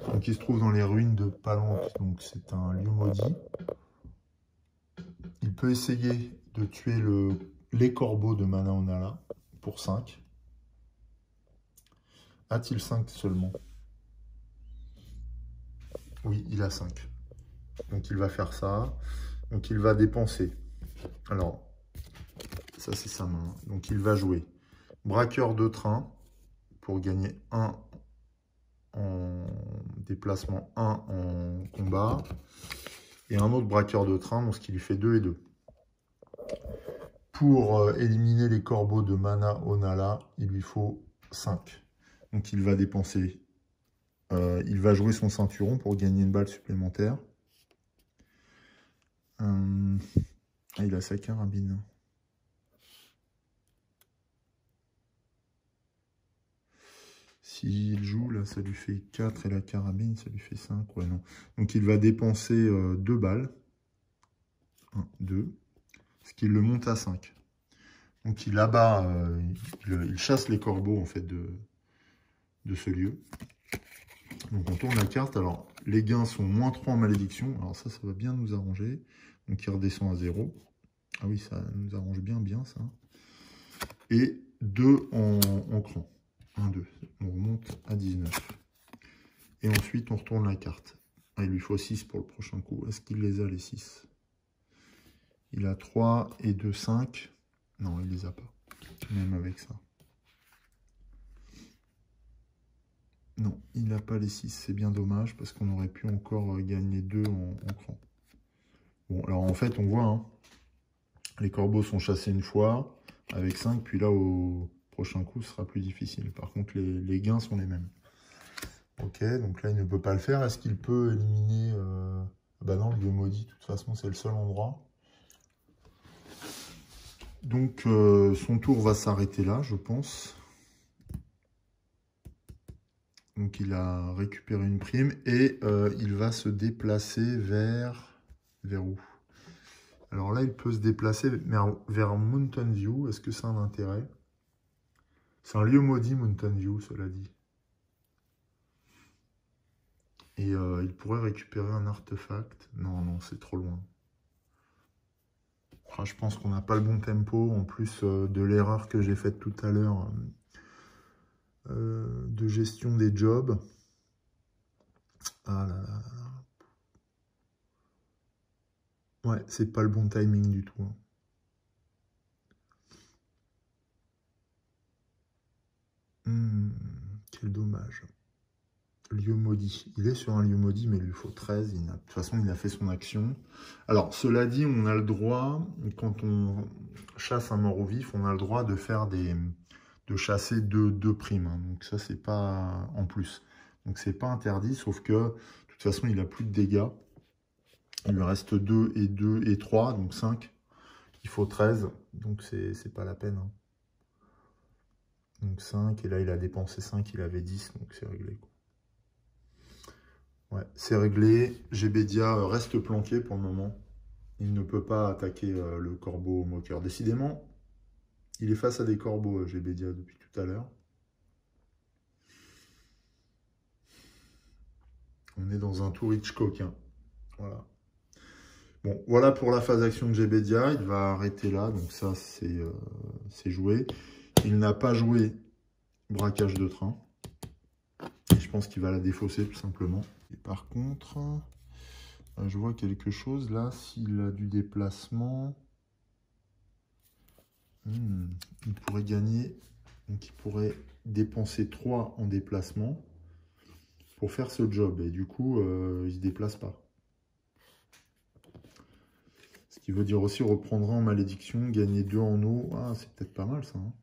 Donc, il se trouve dans les ruines de Palanque, donc c'est un lieu maudit. Il peut essayer de tuer les corbeaux de Mana Onala pour 5. A-t-il 5 seulement? Oui, il a 5. Donc, il va faire ça. Donc, il va dépenser. Alors, ça, c'est sa main. Donc, il va jouer braqueur de train pour gagner 1 en déplacement, 1 en combat. Et un autre braqueur de train, donc ce qui lui fait 2 et 2. Pour éliminer les corbeaux de Mana Onala, il lui faut 5. Donc il va dépenser, il va jouer son ceinturon pour gagner une balle supplémentaire. Il a sa carabine. S'il joue, là, ça lui fait 4 et la carabine, ça lui fait 5. Ouais, non. Donc il va dépenser 2 balles. 1, 2. Ce qui le monte à 5. Donc il abat, il chasse les corbeaux en fait de ce lieu. Donc on tourne la carte. Alors les gains sont moins 3 en malédiction. Alors ça va bien nous arranger. Donc il redescend à 0. Ah oui, ça nous arrange bien ça. Et 2 en cran. 1, 2. On remonte à 19. Et ensuite on retourne la carte. Ah, il lui faut 6 pour le prochain coup. Est-ce qu'il les a les 6? Il a 3 et 2, 5. Non, il les a pas. Même avec ça. Non, il n'a pas les 6. C'est bien dommage parce qu'on aurait pu encore gagner 2 en cran. Bon, alors en fait, on voit, hein, les corbeaux sont chassés une fois avec 5. Puis là, au prochain coup, ce sera plus difficile. Par contre, les gains sont les mêmes. Ok, donc là, il ne peut pas le faire. Est-ce qu'il peut éliminer... Bah non, le lieu maudit, de toute façon, c'est le seul endroit. Donc, son tour va s'arrêter là, je pense. Donc, il a récupéré une prime et il va se déplacer vers où? Alors là, il peut se déplacer vers Mountain View. Est-ce que ça a un intérêt? C'est un lieu maudit, Mountain View, cela dit. Et il pourrait récupérer un artefact. Non, non, c'est trop loin. Enfin, je pense qu'on n'a pas le bon tempo, en plus de l'erreur que j'ai faite tout à l'heure de gestion des jobs. Ah là là. Ouais, c'est pas le bon timing du tout. Hein. Quel dommage. Lieu maudit. Il est sur un lieu maudit, mais il lui faut 13. De toute façon, il a fait son action. Alors, cela dit, on a le droit, quand on chasse un mort au vif, on a le droit de faire de chasser deux primes. Hein. Donc ça, c'est pas en plus. Donc c'est pas interdit, sauf que de toute façon, il a plus de dégâts. Il lui reste 2 et 2 et 3, donc 5. Il faut 13, donc c'est pas la peine. Hein. Donc 5, et là il a dépensé 5, il avait 10, donc c'est réglé. Quoi. Ouais, c'est réglé. Gbédia reste planqué pour le moment. Il ne peut pas attaquer le corbeau moqueur. Décidément, il est face à des corbeaux, Gbédia, depuis tout à l'heure. On est dans un tour Hitchcock. Hein. Voilà. Bon, voilà pour la phase action de Gbédia. Il va arrêter là, donc ça, c'est joué. Il n'a pas joué braquage de train. Et je pense qu'il va la défausser, tout simplement. Et par contre, je vois quelque chose là. S'il a du déplacement, il pourrait gagner. Donc, il pourrait dépenser 3 en déplacement pour faire ce job. Et du coup, il ne se déplace pas. Ce qui veut dire aussi reprendra en malédiction, gagner 2 en eau. Ah, c'est peut-être pas mal ça. Hein.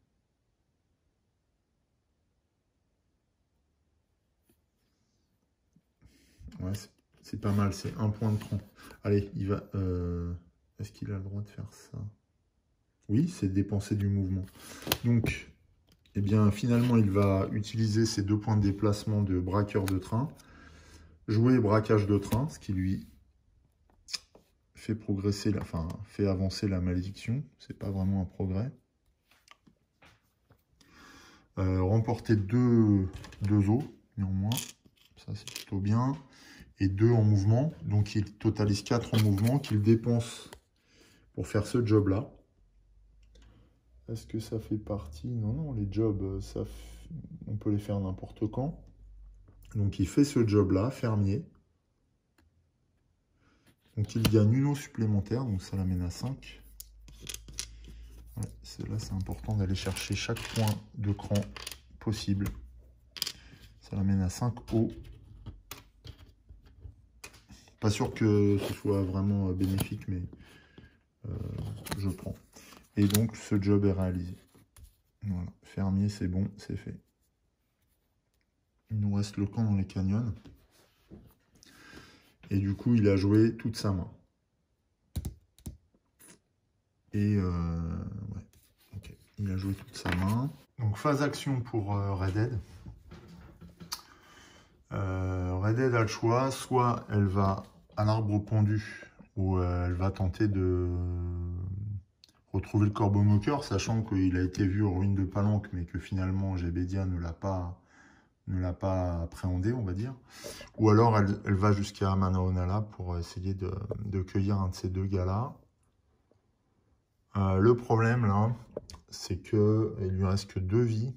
Ouais, c'est pas mal. C'est 1 point de tronc. Allez, il va... Est-ce qu'il a le droit de faire ça? Oui, c'est dépenser du mouvement. Donc, eh bien, finalement, il va utiliser ses 2 points de déplacement de braqueur de train. Jouer braquage de train, ce qui lui fait progresser, enfin, fait avancer la malédiction. C'est pas vraiment un progrès. Remporter 2 os, néanmoins. Ça, c'est plutôt bien. Et 2 en mouvement. Donc, il totalise 4 en mouvement qu'il dépense pour faire ce job-là. Est-ce que ça fait partie? Non, non, les jobs, on peut les faire n'importe quand. Donc, il fait ce job-là, fermier. Donc, il gagne une eau supplémentaire. Donc, ça l'amène à 5. Ouais, là, c'est important d'aller chercher chaque point de cran possible. Ça l'amène à 5 eaux. Pas sûr que ce soit vraiment bénéfique, mais je prends. Et donc, ce job est réalisé. Voilà. Fermier, c'est bon, c'est fait. Il nous reste le camp dans les canyons. Et du coup, il a joué toute sa main. Et ouais, ok. Il a joué toute sa main. Donc, phase action pour Red Dead. Red Dead a le choix. Soit elle va à l'arbre pendu, ou elle va tenter de retrouver le corbeau moqueur, sachant qu'il a été vu aux ruines de Palanque, mais que finalement Gbédia ne l'a pas appréhendé, on va dire. Ou alors elle va jusqu'à Manaonala pour essayer de cueillir un de ces 2 gars-là. Le problème là, c'est qu'il lui reste que 2 vies.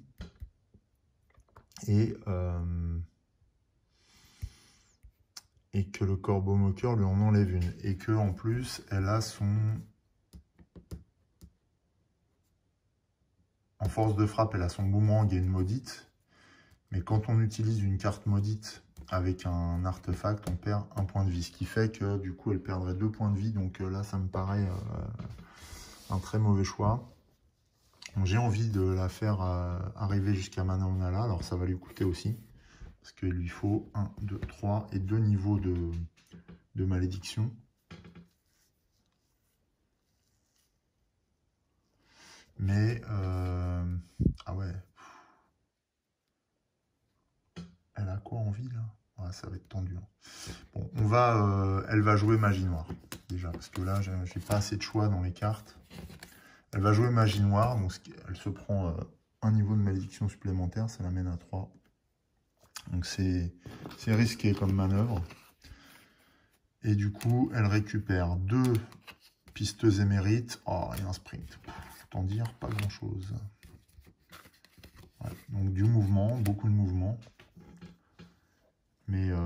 Et que le corbeau moqueur lui en enlève une. Et que en plus, elle a son... En force de frappe, elle a son boomerang et une maudite. Mais quand on utilise une carte maudite avec un artefact, on perd 1 point de vie. Ce qui fait que du coup, elle perdrait 2 points de vie. Donc là, ça me paraît un très mauvais choix. J'ai envie de la faire arriver jusqu'à Manaonala. Alors ça va lui coûter aussi. Parce qu'il lui faut 1, 2, 3 et 2 niveaux de malédiction. Mais, ah ouais. Elle a quoi en vie, là? Ouais, ça va être tendu. Hein. Bon, elle va jouer magie noire, déjà. Parce que là, j'ai pas assez de choix dans les cartes. Elle va jouer magie noire. Donc, elle se prend un niveau de malédiction supplémentaire. Ça l'amène à 3. Donc, c'est risqué comme manœuvre. Et du coup, elle récupère 2 pisteuses émérites. Oh, et un sprint. Autant dire, pas grand-chose. Ouais, donc, du mouvement, beaucoup de mouvement. Mais, ouais.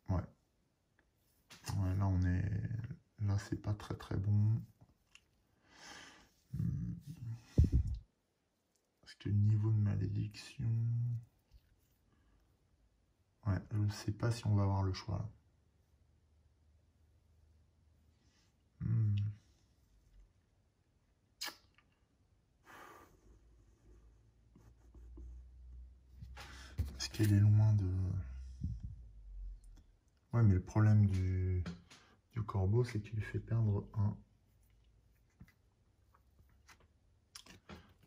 Ouais, là, là, c'est pas très très bon. le niveau de malédiction... Ouais, je ne sais pas si on va avoir le choix, là. Est-ce qu'elle est loin de... Ouais, mais le problème du corbeau, c'est qu'il lui fait perdre 1.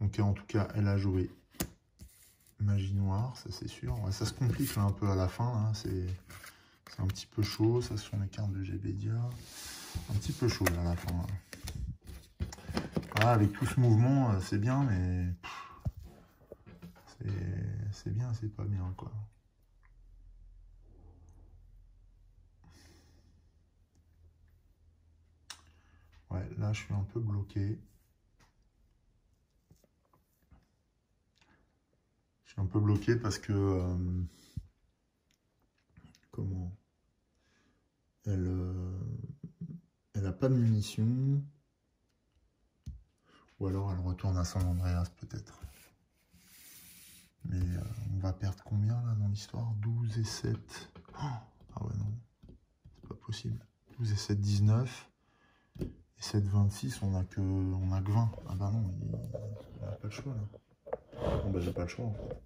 Donc en tout cas, elle a joué magie noire, ça c'est sûr. Ouais, ça se complique là, un peu à la fin, hein. C'est un petit peu chaud, ça sont les cartes de Gbedia. Un petit peu chaud là, à la fin. Là. Voilà, avec tout ce mouvement, c'est bien, mais c'est bien, c'est pas bien, quoi. Ouais, là, je suis un peu bloqué. Je suis un peu bloqué parce que... comment... Elle n'a pas de munitions. Ou alors elle retourne à San Andreas, peut-être. Mais on va perdre combien, là, dans l'histoire? 12 et 7. Oh, ah ouais, non. C'est pas possible. 12 et 7, 19. Et 7, 26, on a que 20. Ah bah non, on n'a pas le choix, là. Bon, bah j'ai pas le choix, en fait.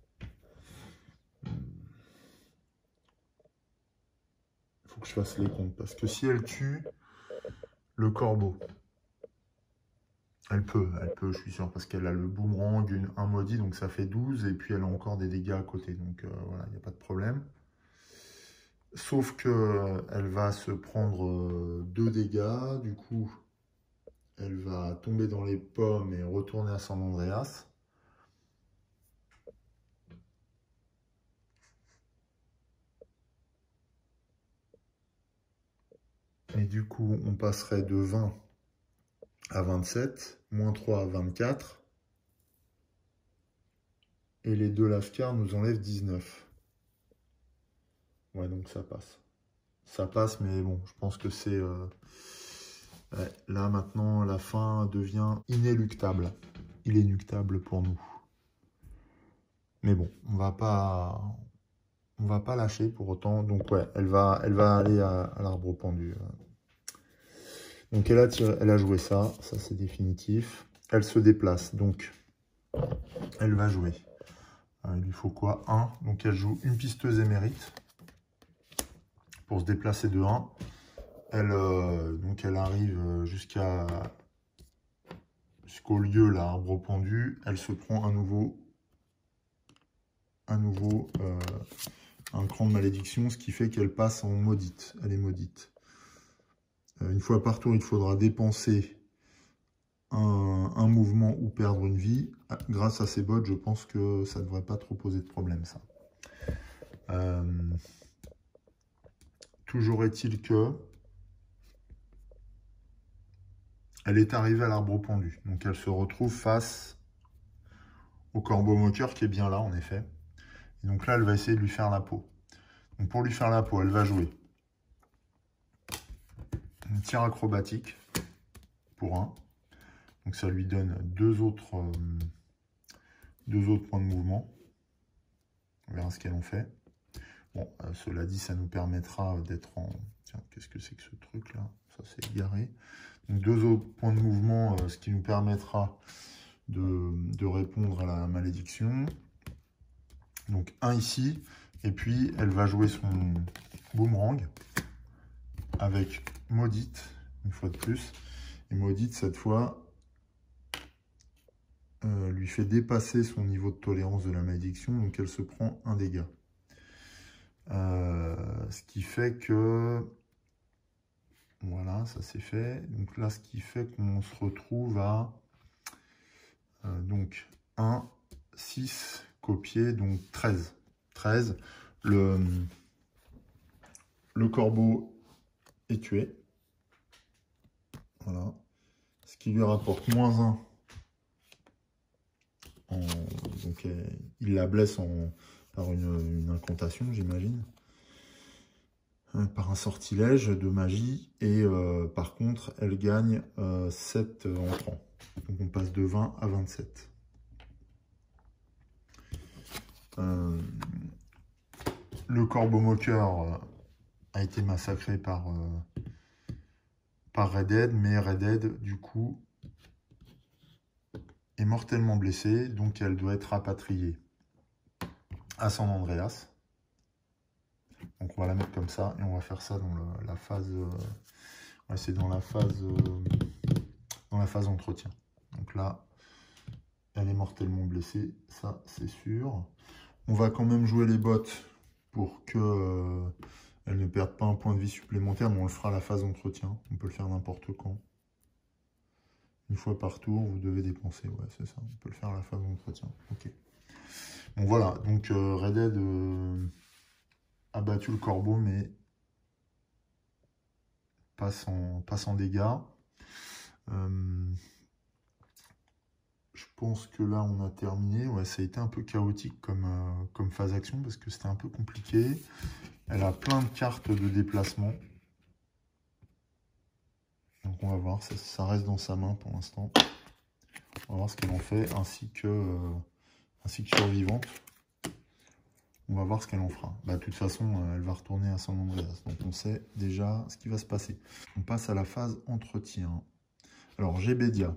Il faut que je fasse les comptes. Parce que si elle tue le corbeau, elle peut, je suis sûr, parce qu'elle a le boomerang, un maudit, donc ça fait 12, et puis elle a encore des dégâts à côté, donc voilà, il n'y a pas de problème. Sauf que elle va se prendre 2 dégâts, du coup, elle va tomber dans les pommes et retourner à San Andreas. Et du coup, on passerait de 20 à 27, moins 3 à 24. Et les 2 lascars nous enlèvent 19. Ouais, donc ça passe. Ça passe, mais bon, je pense que c'est... ouais, là, maintenant, la fin devient inéluctable. Inéluctable pour nous. Mais bon, on va pas lâcher pour autant. Donc ouais, elle va aller à l'arbre pendu. Donc elle a joué ça c'est définitif. Elle se déplace, donc elle va jouer. Il lui faut quoi? 1. Donc elle joue une pisteuse émérite pour se déplacer de 1. Donc elle arrive jusqu'au lieu, là, arbre pendu. Elle se prend à nouveau un cran de malédiction, ce qui fait qu'elle passe en maudite. Elle est maudite. Une fois par tour, il faudra dépenser un mouvement ou perdre une vie. Grâce à ces bots, je pense que ça ne devrait pas trop poser de problème, ça. Toujours est-il que elle est arrivée à l'arbre pendu. Donc elle se retrouve face au corbeau moqueur qui est bien là, en effet. Et donc là, elle va essayer de lui faire la peau. Donc pour lui faire la peau, elle va jouer un tir acrobatique pour 1. Donc ça lui donne deux autres points de mouvement. On verra ce qu'elle en fait. Bon, cela dit, ça nous permettra d'être en... Tiens, qu'est-ce que c'est que ce truc-là? Ça, c'est égaré. Donc 2 autres points de mouvement, ce qui nous permettra de répondre à la malédiction. Donc 1 ici. Et puis, elle va jouer son boomerang avec maudite, une fois de plus. Et maudite, cette fois, lui fait dépasser son niveau de tolérance de la malédiction. Donc, elle se prend 1 dégât. Ce qui fait que... Voilà, ça c'est fait. Donc là, ce qui fait qu'on se retrouve à... donc 1, 6, copié, donc 13. 13. Le corbeau est tué. Voilà. Ce qui lui rapporte -1. Donc il la blesse par une incantation, j'imagine. Par un sortilège de magie. Et par contre, elle gagne 7 entrants. Donc on passe de 20 à 27. Le corbeau moqueur a été massacré par Red Dead, mais Red Dead, du coup, est mortellement blessée, donc elle doit être rapatriée à San Andreas. Donc on va la mettre comme ça, et on va faire ça dans la phase... ouais, c'est dans la phase entretien. Donc là, elle est mortellement blessée, ça c'est sûr. On va quand même jouer les bottes pour que elle ne perde pas un point de vie supplémentaire, mais on le fera à la phase entretien. On peut le faire n'importe quand. Une fois par tour, vous devez dépenser. Ouais, c'est ça. On peut le faire à la phase d'entretien. Ok. Bon, voilà. Donc, Red Dead a battu le corbeau, mais pas sans dégâts. Je pense que là, on a terminé. Ouais, ça a été un peu chaotique comme phase action, parce que c'était un peu compliqué. Elle a plein de cartes de déplacement. Donc, on va voir. Ça reste dans sa main pour l'instant. On va voir ce qu'elle en fait, ainsi que survivante. On va voir ce qu'elle en fera. Bah, de toute façon, elle va retourner à San Andreas. Donc on sait déjà ce qui va se passer. On passe à la phase entretien. Alors Gébedia.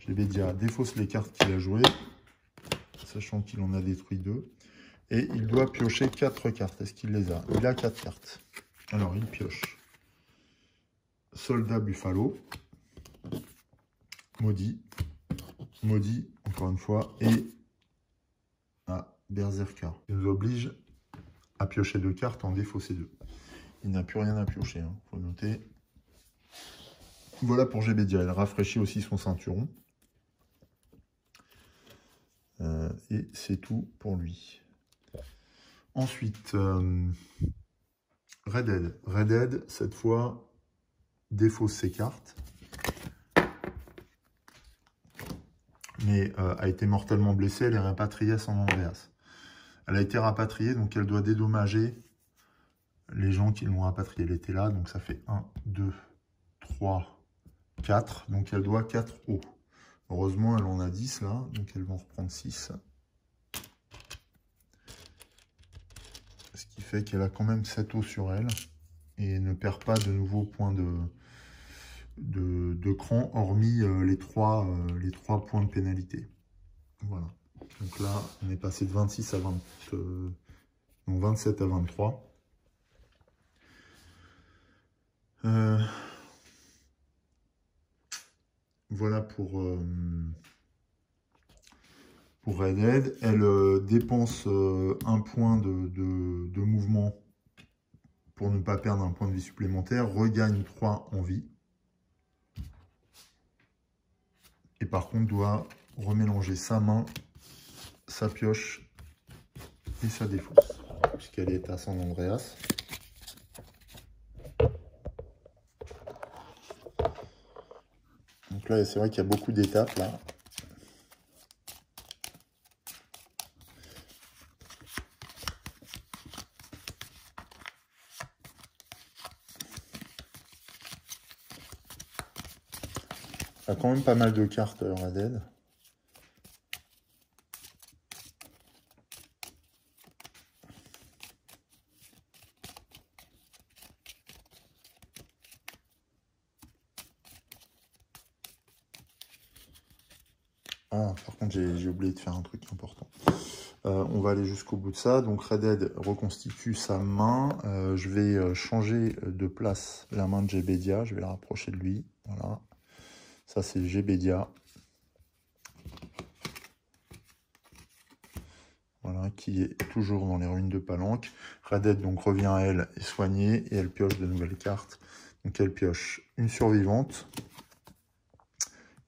Gébedia défausse les cartes qu'il a jouées, sachant qu'il en a détruit 2. Et il doit piocher 4 cartes. Est-ce qu'il les a? Il a 4 cartes. Alors il pioche Soldat Buffalo, Maudit, encore une fois, et Berserker. Il nous oblige à piocher 2 cartes, en défausser 2. Il n'a plus rien à piocher, hein, faut noter. Voilà pour Gébedia. Elle rafraîchit aussi son ceinturon. Et c'est tout pour lui. Ensuite, Red Dead. Red Dead, cette fois, défausse ses cartes. Mais a été mortellement blessée. Elle est rapatriée à San Andreas. Elle a été rapatriée, donc elle doit dédommager les gens qui l'ont rapatriée. Elle était là, donc ça fait 1, 2, 3, 4. Donc elle doit 4 hauts. Heureusement, elle en a 10 là, donc elle va en reprendre 6. Ce qui fait qu'elle a quand même 7 hauts sur elle. Et ne perd pas de nouveaux points de cran, hormis les 3 points de pénalité. Voilà. Donc là, on est passé de 26 à 27 à 23. Voilà pour Red Dead. Elle dépense un point de mouvement pour ne pas perdre un point de vie supplémentaire. Regagne 3 en vie. Et par contre, doit remélanger sa main, sa pioche et sa défausse, puisqu'elle est à San Andreas. Donc là, c'est vrai qu'il y a beaucoup d'étapes là. Il y a quand même pas mal de cartes Red Dead. Ah, par contre, j'ai oublié de faire un truc important. On va aller jusqu'au bout de ça. Donc, Red Dead reconstitue sa main. Je vais changer de place la main de Gébedia. Je vais la rapprocher de lui. Voilà. Ça, c'est Gébedia. Voilà, qui est toujours dans les ruines de Palanque. Red Dead donc revient à elle, est soignée, et elle pioche de nouvelles cartes. Donc, elle pioche une survivante.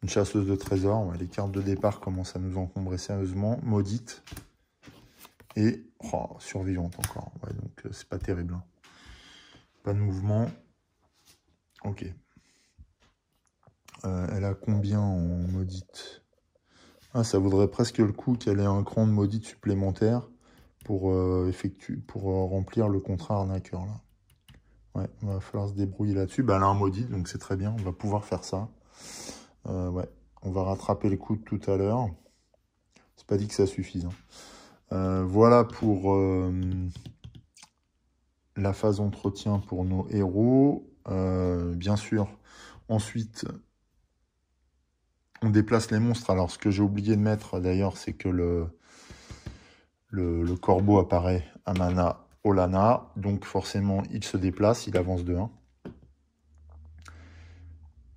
Une chasseuse de trésors. Ouais, les cartes de départ commencent à nous encombrer sérieusement. Maudite. Et survivante encore. Ouais, donc c'est pas terrible. Hein. Pas de mouvement. Ok. Elle a combien en maudite? Ah, ça vaudrait presque le coup qu'elle ait un cran de maudite supplémentaire pour remplir le contrat arnaqueur. Là. Ouais, il va falloir se débrouiller là-dessus. Bah, elle a un maudite, donc c'est très bien. On va pouvoir faire ça. Ouais, on va rattraper le coup de tout à l'heure. C'est pas dit que ça suffise. Hein. Voilà pour la phase entretien pour nos héros. Bien sûr, ensuite, on déplace les monstres. Alors, ce que j'ai oublié de mettre, d'ailleurs, c'est que le corbeau apparaît à mana Olana. Donc, forcément, il se déplace, il avance de 1.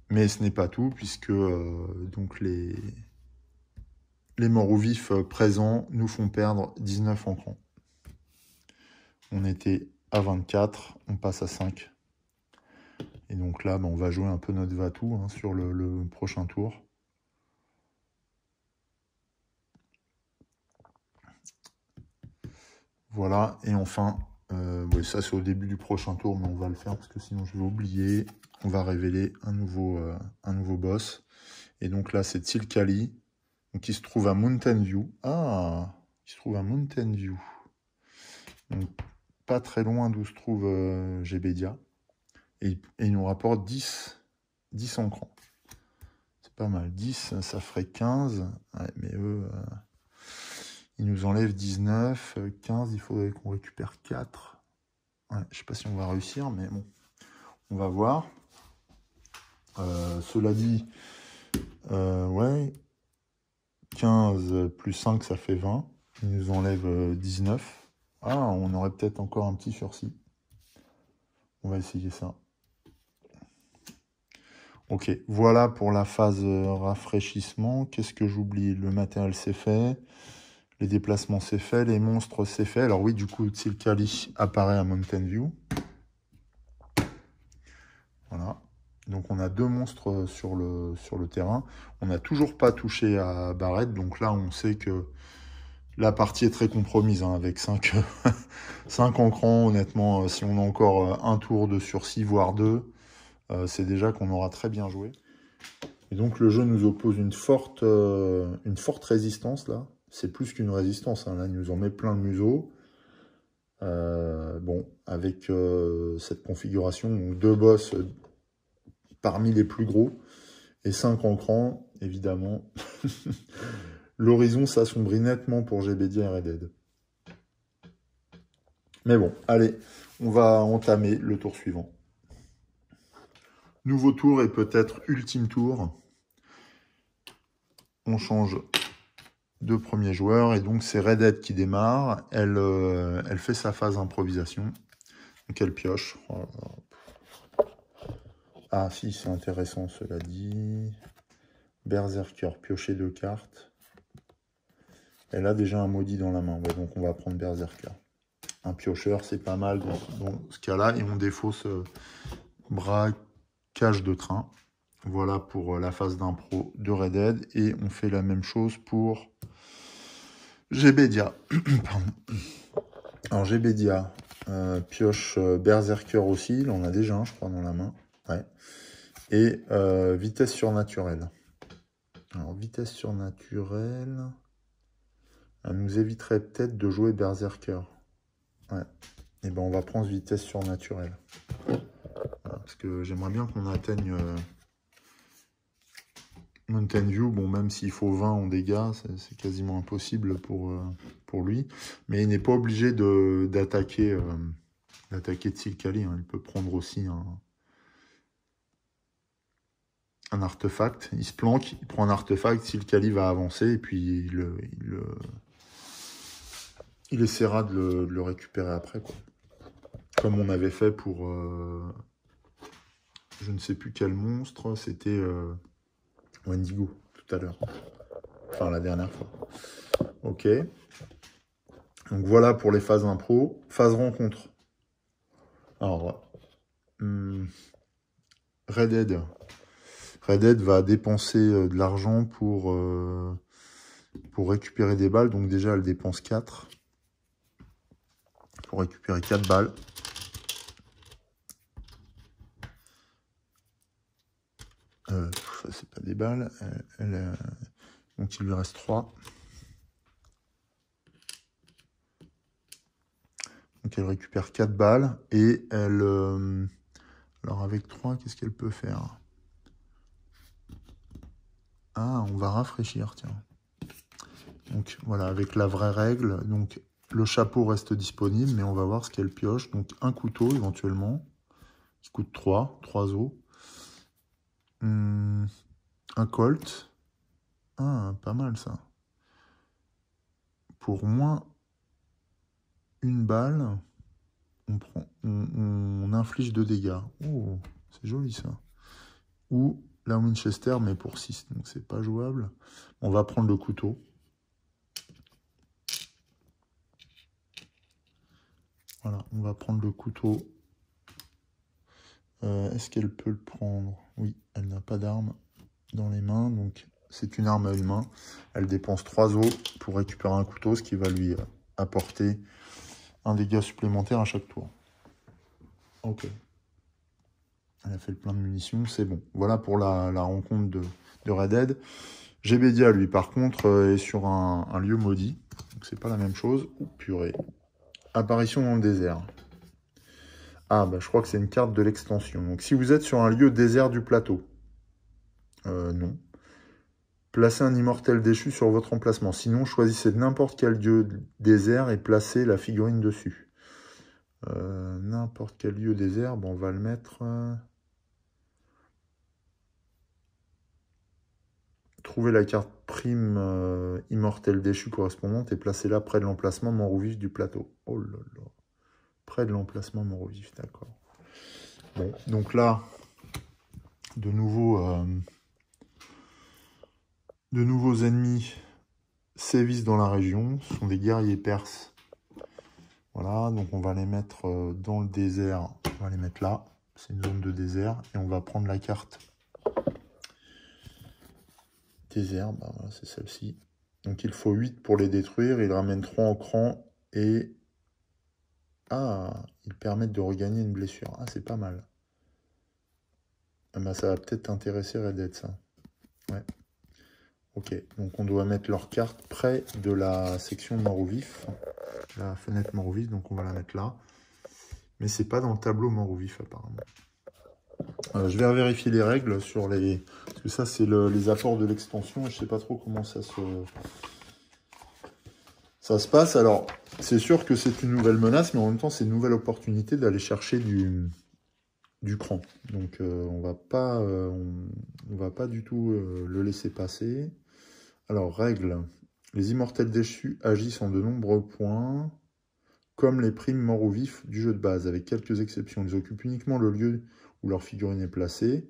Mais ce n'est pas tout, puisque donc les morts ou vifs présents nous font perdre 19 ancrants. On était à 24, on passe à 5. Et donc là, on va jouer un peu notre va-tout sur le prochain tour. Voilà, et enfin, ça c'est au début du prochain tour, mais on va le faire parce que sinon je vais oublier. On va révéler un nouveau boss. Et donc là, c'est Tilkali, qui se trouve à Mountain View. Ah, il se trouve à Mountain View. Donc, pas très loin d'où se trouve Gébedia. Et il nous rapporte 10 ancrants. C'est pas mal. 10, ça ferait 15. Ouais, mais eux, ils nous enlèvent 19. 15, il faudrait qu'on récupère 4. Ouais, je sais pas si on va réussir, mais bon, on va voir. Cela dit, ouais, 15 plus 5, ça fait 20. Ils nous enlèvent 19. Ah, on aurait peut-être encore un petit sursis. On va essayer ça. Ok, voilà pour la phase rafraîchissement. Qu'est-ce que j'oublie? Le matériel, c'est fait. Les déplacements, c'est fait. Les monstres, c'est fait. Alors oui, du coup, Tilkali apparaît à Mountain View. Voilà. Donc on a 2 monstres sur le terrain. On n'a toujours pas touché à Barrett. Donc là, on sait que la partie est très compromise, avec 5 ancrants. Honnêtement, si on a encore un tour de sursis, voire 2, c'est déjà qu'on aura très bien joué. Et donc le jeu nous oppose une forte résistance là. C'est plus qu'une résistance, là il nous en met plein le museau. Bon, avec cette configuration, donc 2 boss parmi les plus gros et 5 ancrants, évidemment. L'horizon s'assombrit nettement pour Gébedia et Red Dead. Mais bon, allez, on va entamer le tour suivant. Nouveau tour et peut-être ultime tour. On change de premier joueur et donc c'est Red Dead qui démarre. Elle fait sa phase improvisation. Donc elle pioche. Ah si, c'est intéressant cela dit. Berserker, piocher 2 cartes. Elle a déjà un maudit dans la main, ouais, donc on va prendre Berserker. Un piocheur, c'est pas mal dans ce cas-là. Et on défausse braquage de train. Voilà pour la phase d'impro de Red Dead. Et on fait la même chose pour Gébedia. Alors Gébedia, pioche Berserker aussi. Là, on a déjà un, je crois, dans la main. Ouais. Et vitesse surnaturelle. Alors, vitesse surnaturelle, elle nous éviterait peut-être de jouer Berserker. Ouais. Et ben on va prendre vitesse surnaturelle. Voilà, parce que j'aimerais bien qu'on atteigne Mountain View. Bon, même s'il faut 20 en dégâts, c'est quasiment impossible pour lui. Mais il n'est pas obligé d'attaquer Tilkali. Il peut prendre aussi un artefact. Il se planque, il prend un artefact, Tilkali va avancer et puis il essaiera de le récupérer après, quoi. Comme on avait fait pour je ne sais plus quel monstre, c'était Wendigo tout à l'heure. Enfin, la dernière fois. Ok. Donc voilà pour les phases impro. Phase rencontre. Alors, Red Dead. Red Dead va dépenser de l'argent pour récupérer des balles. Donc déjà, elle dépense 4. Pour récupérer 4 balles. Ça, c'est pas des balles. Donc il lui reste 3. Donc elle récupère 4 balles. Et elle... alors avec 3, qu'est-ce qu'elle peut faire? Ah, on va rafraîchir, tiens. Donc voilà, avec la vraie règle. Donc le chapeau reste disponible, mais on va voir ce qu'elle pioche. Donc un couteau éventuellement, qui coûte 3 os. Un colt. Ah, pas mal ça. Pour moins une balle, on inflige 2 dégâts. Oh, c'est joli ça. Ou la Winchester, mais pour 6, donc c'est pas jouable. On va prendre le couteau. Voilà, on va prendre le couteau. Est-ce qu'elle peut le prendre? Oui, elle n'a pas d'arme dans les mains, donc c'est une arme à une main. Elle dépense 3 os pour récupérer un couteau, ce qui va lui apporter un dégât supplémentaire à chaque tour. Ok. Elle a fait le plein de munitions, c'est bon. Voilà pour la rencontre de Red Dead. Gébedia, lui, par contre, est sur un lieu maudit. Donc c'est pas la même chose. Oh, purée. Apparition dans le désert. Ah, bah je crois que c'est une carte de l'extension. Donc si vous êtes sur un lieu désert du plateau. Non. Placez un immortel déchu sur votre emplacement. Sinon, choisissez n'importe quel lieu désert et placez la figurine dessus. N'importe quel lieu désert, bon, on va le mettre... Trouvez la carte prime immortel déchu correspondante et placez-la près de l'emplacement mort-ou-vif du plateau. Oh là là. Près de l'emplacement mort-ou-vif, d'accord. Bon, donc là, de nouveaux ennemis sévissent dans la région. Ce sont des guerriers perses. Voilà, donc on va les mettre dans le désert. On va les mettre là. C'est une zone de désert. Et on va prendre la carte désert. Bah, voilà, c'est celle-ci. Donc il faut 8 pour les détruire. Il ramène 3 en cran. Et... Ah, ils permettent de regagner une blessure. Ah, c'est pas mal. Ah bah, ça va peut-être t'intéresser, Red Dead, ça. Ouais. Ok, donc on doit mettre leur carte près de la section mort ou vif. La fenêtre mort ou vif, donc on va la mettre là. Mais c'est pas dans le tableau mort ou vif, apparemment. Je vais vérifier les règles sur les... Parce que ça, c'est les apports de l'extension. Je sais pas trop comment ça se passe. Alors, c'est sûr que c'est une nouvelle menace, mais en même temps, c'est une nouvelle opportunité d'aller chercher du cran. Donc, on va pas du tout le laisser passer. Alors, règle. Les immortels déchus agissent en de nombreux points, comme les primes morts ou vifs du jeu de base, avec quelques exceptions. Ils occupent uniquement le lieu où leur figurine est placée.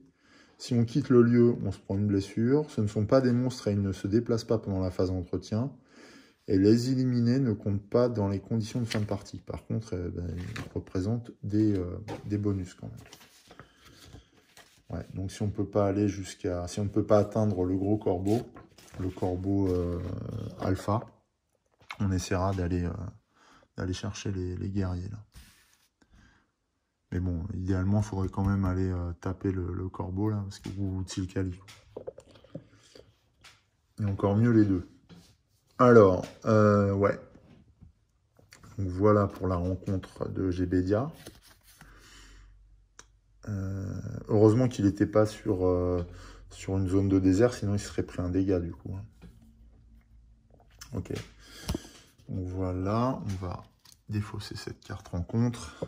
Si on quitte le lieu, on se prend une blessure. Ce ne sont pas des monstres et ils ne se déplacent pas pendant la phase d'entretien. Et les éliminés ne comptent pas dans les conditions de fin de partie. Par contre, ils représentent des bonus quand même. Ouais, donc si on peut pas aller jusqu'à... Si on ne peut pas atteindre le gros corbeau, le corbeau alpha, on essaiera d'aller chercher les guerriers là. Mais bon, idéalement, il faudrait quand même aller taper le corbeau là, parce que vous le cali. Et encore mieux les deux. Alors, ouais. Donc voilà pour la rencontre de Gébedia. Heureusement qu'il n'était pas sur une zone de désert, sinon il serait pris un dégât du coup. Ok. Donc voilà, on va défausser cette carte rencontre.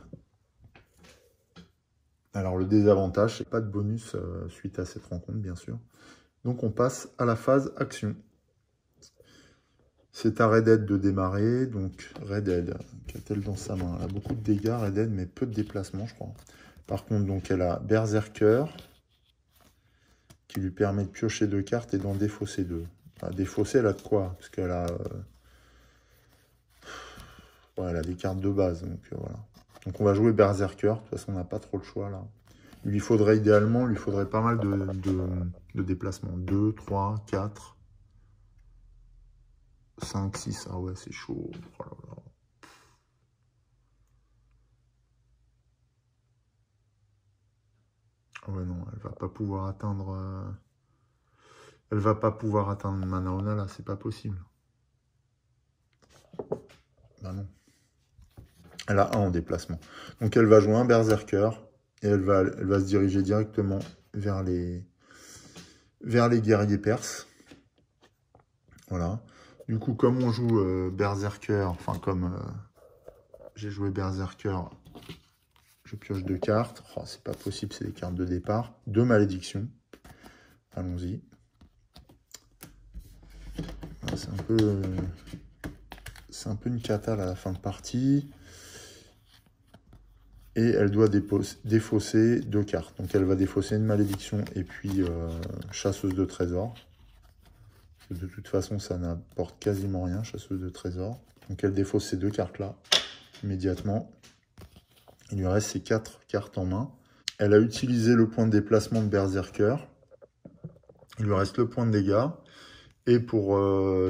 Alors le désavantage, c'est pas de bonus suite à cette rencontre, bien sûr. Donc on passe à la phase action. C'est à Red Dead de démarrer. Donc Red Dead, qu'a-t-elle dans sa main? Elle a beaucoup de dégâts, Red Dead, mais peu de déplacements, je crois. Par contre, donc elle a Berserker, qui lui permet de piocher 2 cartes et d'en défausser 2. Enfin, défausser, elle a de quoi? Parce qu'elle a... Ouais, elle a des cartes de base, donc voilà. Donc on va jouer Berserker, de toute façon on n'a pas trop le choix là. Idéalement, il lui faudrait pas mal de déplacements. 2, 3, 4, 5, 6, ah ouais c'est chaud. Oh là là. Ah ouais non, elle va pas pouvoir atteindre... Elle va pas pouvoir atteindre Manaona là, c'est pas possible. Bah non. Elle a 1 en déplacement. Donc elle va jouer un Berserker et elle va se diriger directement vers les guerriers perses. Voilà. Du coup, comme on joue Berserker, enfin comme j'ai joué Berserker, je pioche 2 cartes. Oh, c'est pas possible, c'est des cartes de départ. 2 malédictions. Allons-y. C'est un peu une cata à la fin de partie. Et elle doit défausser 2 cartes. Donc elle va défausser une malédiction et puis chasseuse de trésors. De toute façon, ça n'apporte quasiment rien, chasseuse de trésors. Donc elle défausse ces 2 cartes-là immédiatement. Il lui reste ces 4 cartes en main. Elle a utilisé le point de déplacement de Berserker. Il lui reste le point de dégâts. Et pour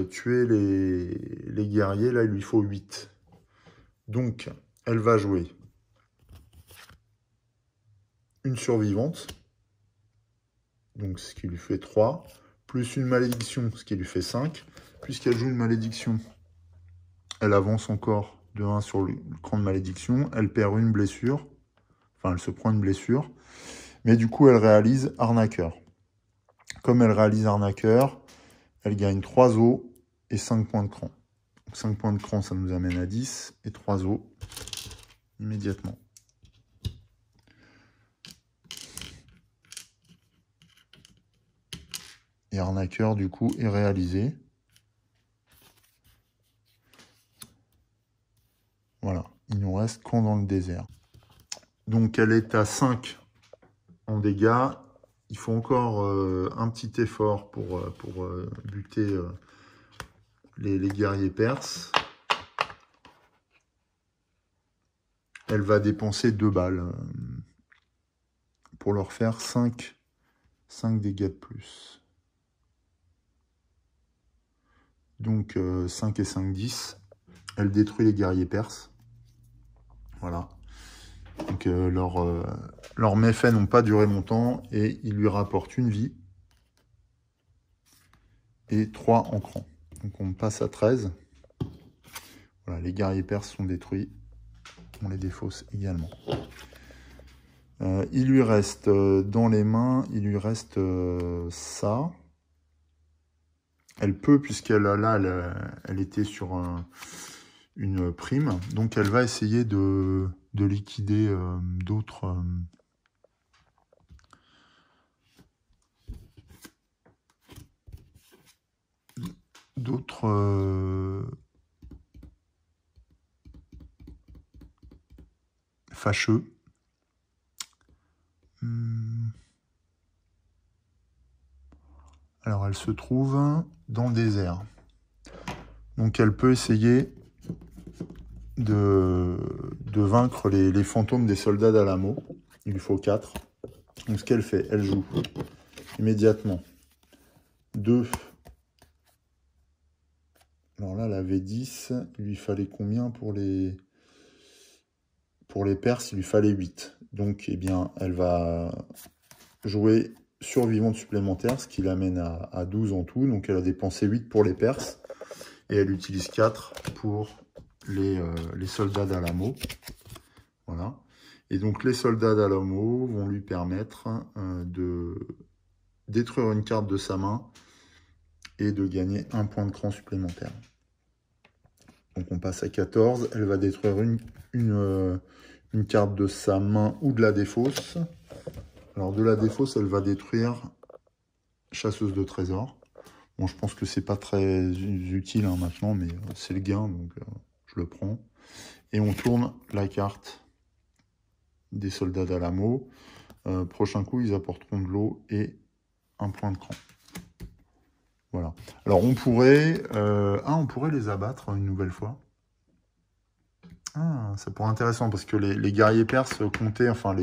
tuer les guerriers, là, il lui faut 8. Donc, elle va jouer une survivante. Donc, ce qui lui fait 3. Plus une malédiction, ce qui lui fait 5. Puisqu'elle joue une malédiction, elle avance encore de 1 sur le cran de malédiction. Elle perd une blessure. Enfin, elle se prend une blessure. Mais du coup, elle réalise arnaqueur. Comme elle réalise arnaqueur, elle gagne 3 os et 5 points de cran. Donc 5 points de cran, ça nous amène à 10 et 3 os immédiatement. Et arnaqueur, du coup, est réalisé. Voilà, il nous reste Camp dans le désert. Donc elle est à 5 en dégâts. Il faut encore un petit effort pour buter les guerriers perses. Elle va dépenser 2 balles pour leur faire 5 dégâts de plus. Donc 5 et 5, 10. Elle détruit les guerriers perses. Voilà. Donc leurs méfaits n'ont pas duré longtemps et il lui rapporte une vie et 3 en cran. Donc on passe à 13. Voilà, les guerriers perses sont détruits. On les défausse également. Il lui reste dans les mains, il lui reste ça. Elle peut, puisqu'elle elle était sur une prime, donc elle va essayer de liquider d'autres fâcheux. Alors elle se trouve dans le désert. Donc elle peut essayer de vaincre les fantômes des soldats d'Alamo. Il lui faut 4. Donc ce qu'elle fait, elle joue immédiatement 2. Alors là, elle avait 10. Il lui fallait combien pour les Perses? Il lui fallait 8. Donc, eh bien, elle va jouer survivante supplémentaire, ce qui l'amène à 12 en tout. Donc, elle a dépensé 8 pour les Perses. Et elle utilise 4 pour les soldats d'Alamo. Voilà. Et donc, les soldats d'Alamo vont lui permettre de détruire une carte de sa main et de gagner 1 point de cran supplémentaire. Donc on passe à 14. Elle va détruire une carte de sa main ou de la défausse. Alors de la défausse, elle va détruire chasseuse de trésors. Bon, je pense que c'est pas très utile hein, maintenant, mais c'est le gain, donc je le prends. Et on tourne la carte des soldats d'Alamo. Prochain coup, ils apporteront de l'eau et 1 point de cran. Voilà. Alors on pourrait les abattre une nouvelle fois. Ah, ça pourrait être intéressant parce que les guerriers perses comptaient, enfin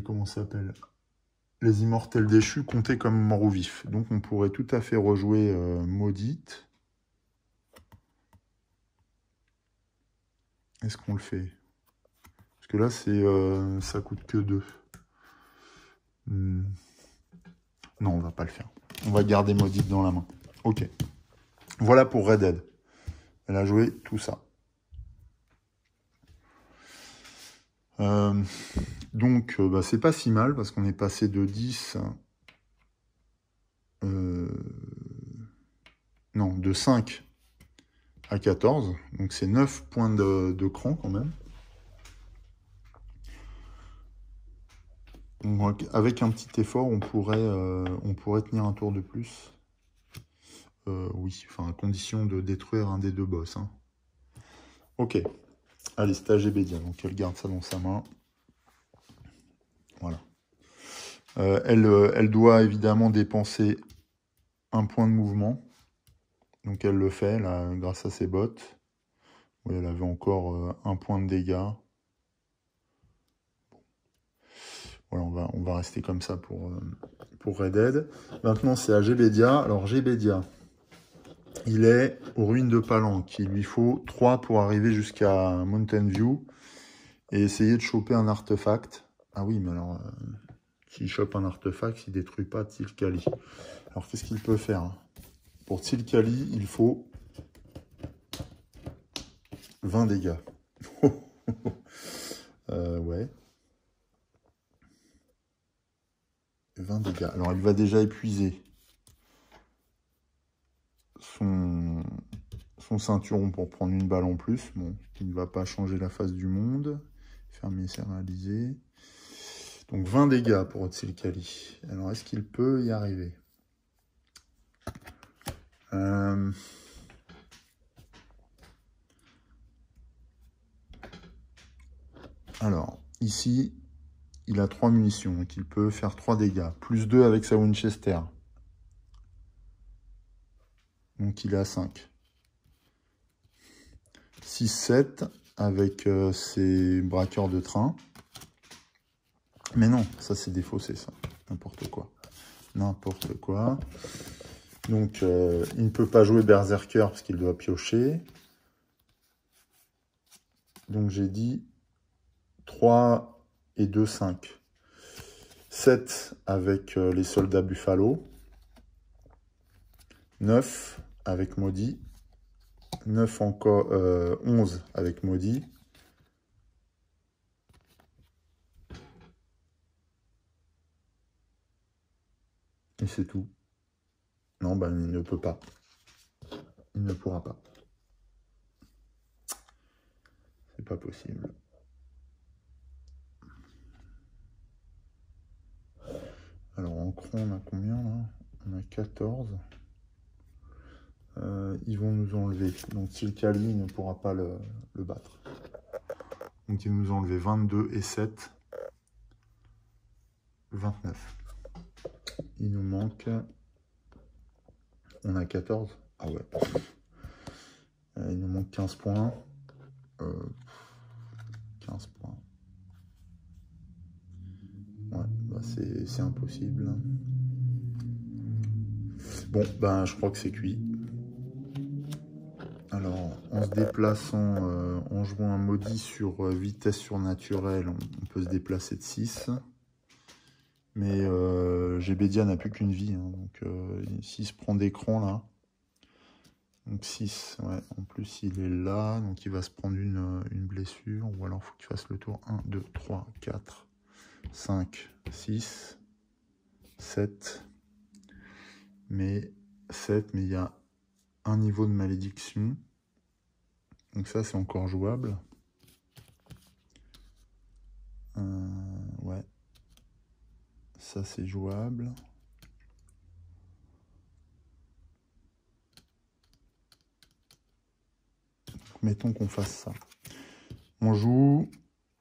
comment ça s'appelle, les immortels déchus comptaient comme morts ou vifs. Donc on pourrait tout à fait rejouer maudite. Est-ce qu'on le fait? Parce que là ça coûte que 2. Non, on va pas le faire. On va garder maudite dans la main. Ok. Voilà pour Red Dead. Elle a joué tout ça. Donc, c'est pas si mal parce qu'on est passé de 10 Non, de 5 à 14. Donc c'est 9 points de cran quand même. Donc, avec un petit effort, on pourrait tenir un tour de plus. Oui, enfin à condition de détruire un des deux boss. Hein. Ok. Allez, c'est Agébedia. Donc elle garde ça dans sa main. Voilà. Elle doit évidemment dépenser un point de mouvement. Donc elle le fait là grâce à ses bottes. Oui, elle avait encore un point de dégâts. Voilà, on va rester comme ça pour Red Dead. Maintenant, c'est à Gébedia. Alors, Gébedia, il est aux ruines de Palanque. Il lui faut 3 pour arriver jusqu'à Mountain View et essayer de choper un artefact. Ah oui, mais alors, s'il chope un artefact, il ne détruit pas Tilkali. Alors, qu'est-ce qu'il peut faire? Pour Tilkali, il faut 20 dégâts. Ouais. 20 dégâts. Alors, il va déjà épuiser son ceinturon pour prendre une balle en plus. Bon, il ne va pas changer la face du monde. Fermier, c'est réalisé. Donc, 20 dégâts pour Otsilkali. Alors, est-ce qu'il peut y arriver? Alors, ici, il a 3 munitions. Donc, il peut faire 3 dégâts. Plus 2 avec sa Winchester. Donc, il est à 5. 6, 7 avec ses braqueurs de train. Mais non, ça c'est défaussé, ça. N'importe quoi. N'importe quoi. Donc, il ne peut pas jouer Berserker parce qu'il doit piocher. Donc, j'ai dit 3 et 2, 5. 7 avec les soldats Buffalo. 9 avec Maudit. 9 encore, 11 avec Maudit. Et c'est tout. Non, ben, il ne peut pas. Il ne pourra pas. C'est pas possible. Alors, en cran, on a combien, là? On a 14. Ils vont nous enlever. Donc, Tilkali ne pourra pas le battre. Donc, ils nous ont enlevé 22 et 7. 29. Il nous manque... On a 14. Ah ouais. Il nous manque 15 points. 15 points. Ouais, bah c'est impossible. Bon, ben je crois que c'est cuit. Alors, en se déplaçant, en jouant un maudit sur vitesse surnaturelle, on peut se déplacer de 6. Mais Gébedia n'a plus qu'une vie. Hein, donc, s'il se prend d'écran là, donc 6, ouais, en plus il est là, donc il va se prendre une blessure. Ou alors il faut qu'il fasse le tour 1, 2, 3, 4, 5, 6, 7. Mais 7, mais il y a un niveau de malédiction. Donc ça, c'est encore jouable. Ouais. Ça, c'est jouable. Donc, mettons qu'on fasse ça. On joue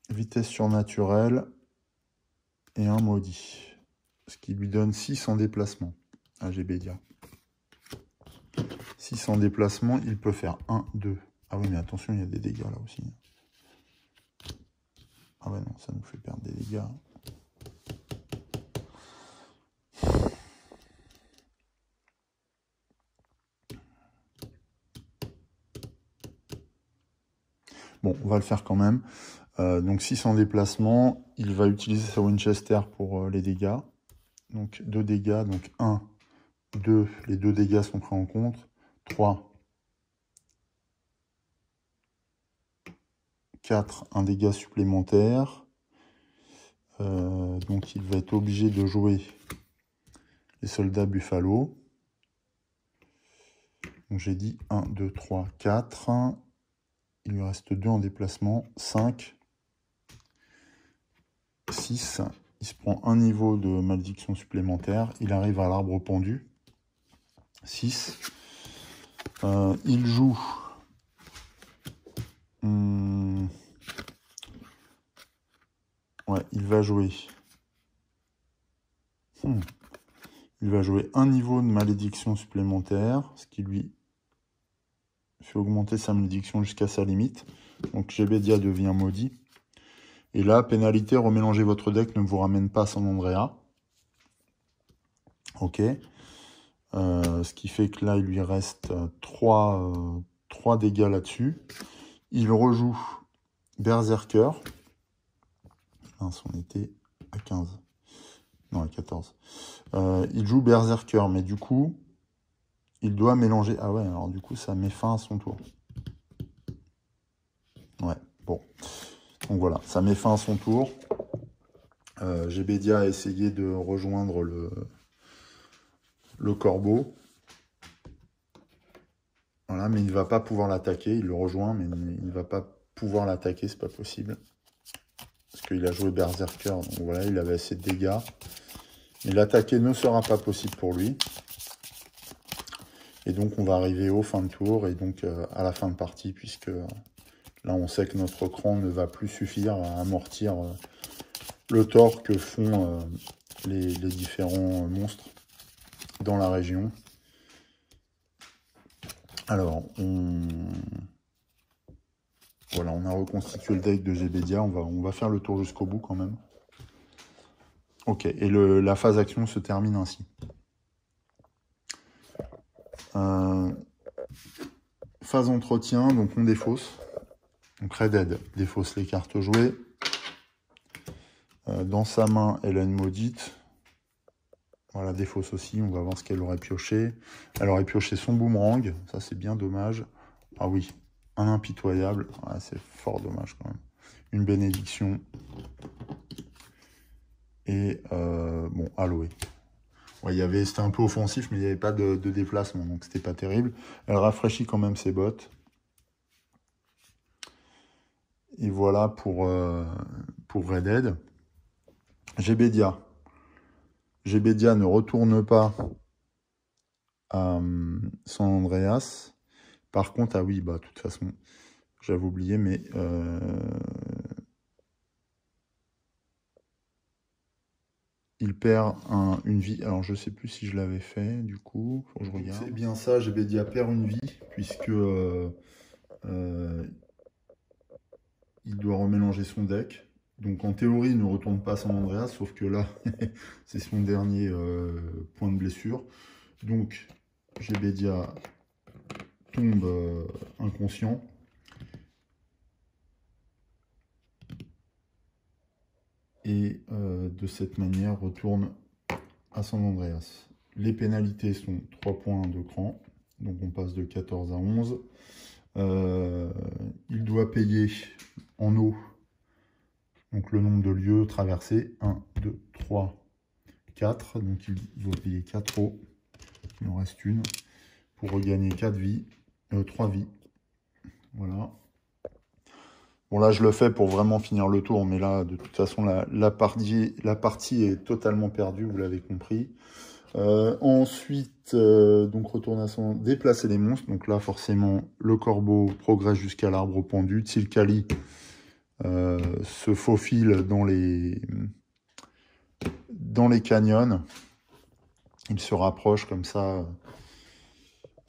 vitesse surnaturelle et un maudit. Ce qui lui donne 6 en déplacement à Gébedia. 6 en déplacement, il peut faire 1, 2. Ah oui, mais attention, il y a des dégâts là aussi. Ah ouais, non, ça nous fait perdre des dégâts. Bon, on va le faire quand même. Donc 6 en déplacement, il va utiliser sa Winchester pour les dégâts. Donc 2 dégâts, donc 1, 2, les 2 dégâts sont pris en compte. 3, 4, un dégât supplémentaire. Donc il va être obligé de jouer les soldats Buffalo. Donc j'ai dit 1, 2, 3, 4. Il lui reste 2 en déplacement. 5. 6. Il se prend un niveau de malédiction supplémentaire. Il arrive à l'arbre pendu. 6. Il joue... Ouais, il va jouer... Il va jouer un niveau de malédiction supplémentaire, ce qui lui fait augmenter sa malédiction jusqu'à sa limite. Donc Gébedia devient maudit. Et là, pénalité, remélanger votre deck ne vous ramène pas à San Andreas. Ok. Ce qui fait que là, il lui reste 3 dégâts là-dessus. Il rejoue Berserker. Mince, on était à 15. Non, à 14. Il joue Berserker, mais du coup, il doit mélanger... Ah ouais, alors du coup, ça met fin à son tour. Ouais, bon. Donc voilà, ça met fin à son tour. Gébedia a essayé de rejoindre le corbeau. Voilà, mais il ne va pas pouvoir l'attaquer. Il le rejoint, mais il ne va pas pouvoir l'attaquer, c'est pas possible. Parce qu'il a joué Berserker, donc voilà, il avait assez de dégâts. Mais l'attaquer ne sera pas possible pour lui. Et donc on va arriver au fin de tour et donc à la fin de partie, puisque là on sait que notre cran ne va plus suffire à amortir le tort que font les différents monstres dans la région. Alors, voilà, on a reconstitué le deck de Gébedia, on va faire le tour jusqu'au bout quand même. Ok, et la phase action se termine ainsi. Phase entretien, donc on défausse. Donc Redhead défausse les cartes jouées. Dans sa main, elle a une maudite. Voilà, défausse aussi, on va voir ce qu'elle aurait pioché. Elle aurait pioché son boomerang, ça c'est bien dommage. Ah oui, un impitoyable, ouais, c'est fort dommage quand même. Une bénédiction. Et bon, Aloé. Ouais, c'était un peu offensif, mais il n'y avait pas de déplacement, donc c'était pas terrible. Elle rafraîchit quand même ses bottes. Et voilà pour Redhead. Gébedia. Gébedia ne retourne pas à San Andreas. Par contre, ah oui, bah de toute façon, j'avais oublié, mais il perd une vie. Alors, je sais plus si je l'avais fait, du coup, faut que je regarde. C'est bien ça, Gébedia perd une vie, puisque il doit remélanger son deck. Donc, en théorie, il ne retourne pas à San Andreas, sauf que là, c'est son dernier point de blessure. Donc, Gébedia tombe inconscient. Et de cette manière, retourne à San Andreas. Les pénalités sont 3 points de cran. Donc on passe de 14 à 11. Il doit payer en eau donc le nombre de lieux traversés. 1, 2, 3, 4. Donc il doit payer 4 eaux. Il en reste une. Pour regagner 4 vies. 3 vies. Voilà. Bon là je le fais pour vraiment finir le tour, mais là de toute façon la partie est totalement perdue, vous l'avez compris. Ensuite, donc retourner à son... déplacer les monstres. Donc là forcément le corbeau progresse jusqu'à l'arbre pendu. Tsilkali se faufile dans les canyons. Il se rapproche comme ça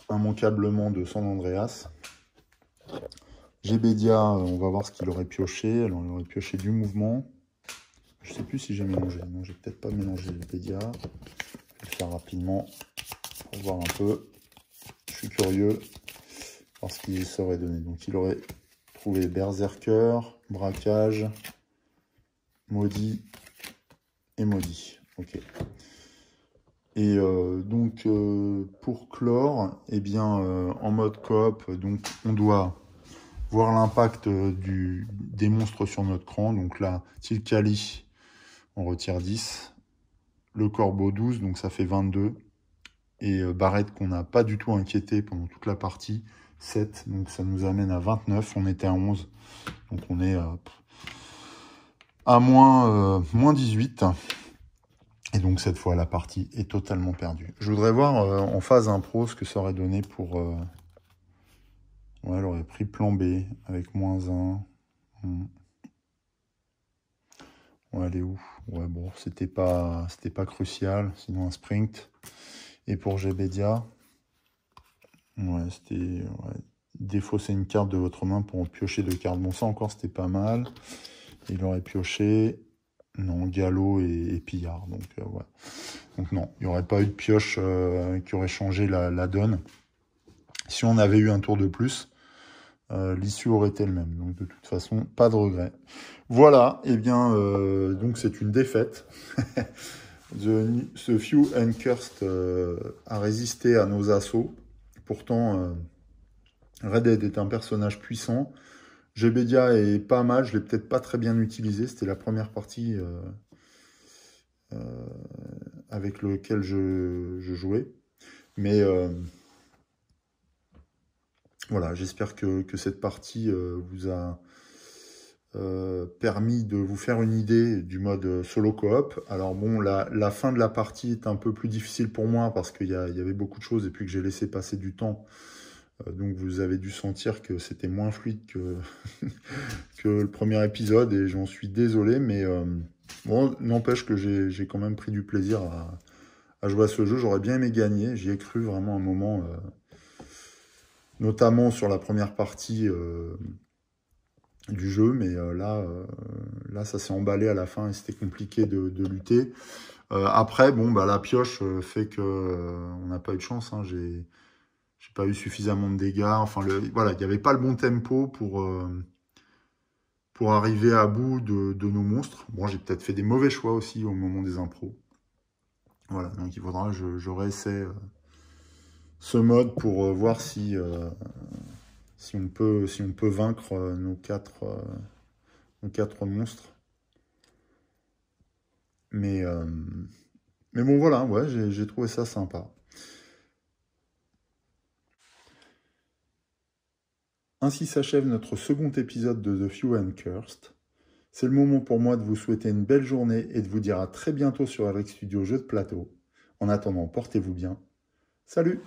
immanquablement de San Andreas. Gébedia, on va voir ce qu'il aurait pioché. Alors, il aurait pioché du mouvement. Je ne sais plus si j'ai mélangé. Non, j'ai peut-être pas mélangé Gébedia. Je vais le faire rapidement pour voir un peu. Je suis curieux voir ce qu'il serait donné. Donc, il aurait trouvé Berserker, braquage, maudit et maudit. Ok. Et donc, pour clore, eh bien, en mode coop, donc, on doit voir l'impact des monstres sur notre cran. Donc là, Tsilkali, on retire 10. Le corbeau 12, donc ça fait 22. et Barrett qu'on n'a pas du tout inquiété pendant toute la partie, 7. Donc ça nous amène à 29. On était à 11. Donc on est à moins 18. Et donc cette fois, la partie est totalement perdue. Je voudrais voir en phase impro ce que ça aurait donné pour... Ouais, elle aurait pris plan B avec -1. Ouais, elle est où? Ouais, bon, c'était pas crucial, sinon un sprint. Et pour Gbedia, ouais, c'était... Ouais, défausser une carte de votre main pour en piocher 2 cartes. Bon, ça encore, c'était pas mal. Il aurait pioché... Non, Gallo et Pillard. Donc, ouais. Donc non, il n'y aurait pas eu de pioche qui aurait changé la donne. Si on avait eu un tour de plus, l'issue aurait été le même. Donc de toute façon, pas de regret. Voilà, et bien, donc c'est une défaite. The Few and Cursed a résisté à nos assauts. Pourtant, Red Dead est un personnage puissant. Gbedia est pas mal, je l'ai peut-être pas très bien utilisé. C'était la première partie avec lequel je jouais. Mais voilà, j'espère que cette partie vous a permis de vous faire une idée du mode solo coop. Alors bon, la fin de la partie est un peu plus difficile pour moi parce qu'il y avait beaucoup de choses et puis que j'ai laissé passer du temps. Donc vous avez dû sentir que c'était moins fluide que, que le premier épisode et j'en suis désolé, mais bon, n'empêche que j'ai quand même pris du plaisir à jouer à ce jeu. J'aurais bien aimé gagner, j'y ai cru vraiment un moment, notamment sur la première partie du jeu, mais là ça s'est emballé à la fin et c'était compliqué de lutter. Après, bon, bah, la pioche fait que on n'a pas eu de chance, hein. J'ai pas eu suffisamment de dégâts. Enfin, voilà, il n'y avait pas le bon tempo pour arriver à bout de nos monstres. Bon, j'ai peut-être fait des mauvais choix aussi au moment des impros. Voilà, donc il faudra, je réessaie ce mode pour voir si on peut vaincre nos quatre monstres. Mais bon, voilà, ouais, j'ai trouvé ça sympa. Ainsi s'achève notre second épisode de The Few and Cursed. C'est le moment pour moi de vous souhaiter une belle journée et de vous dire à très bientôt sur RX Studio Jeux de plateau. En attendant, portez-vous bien. Salut!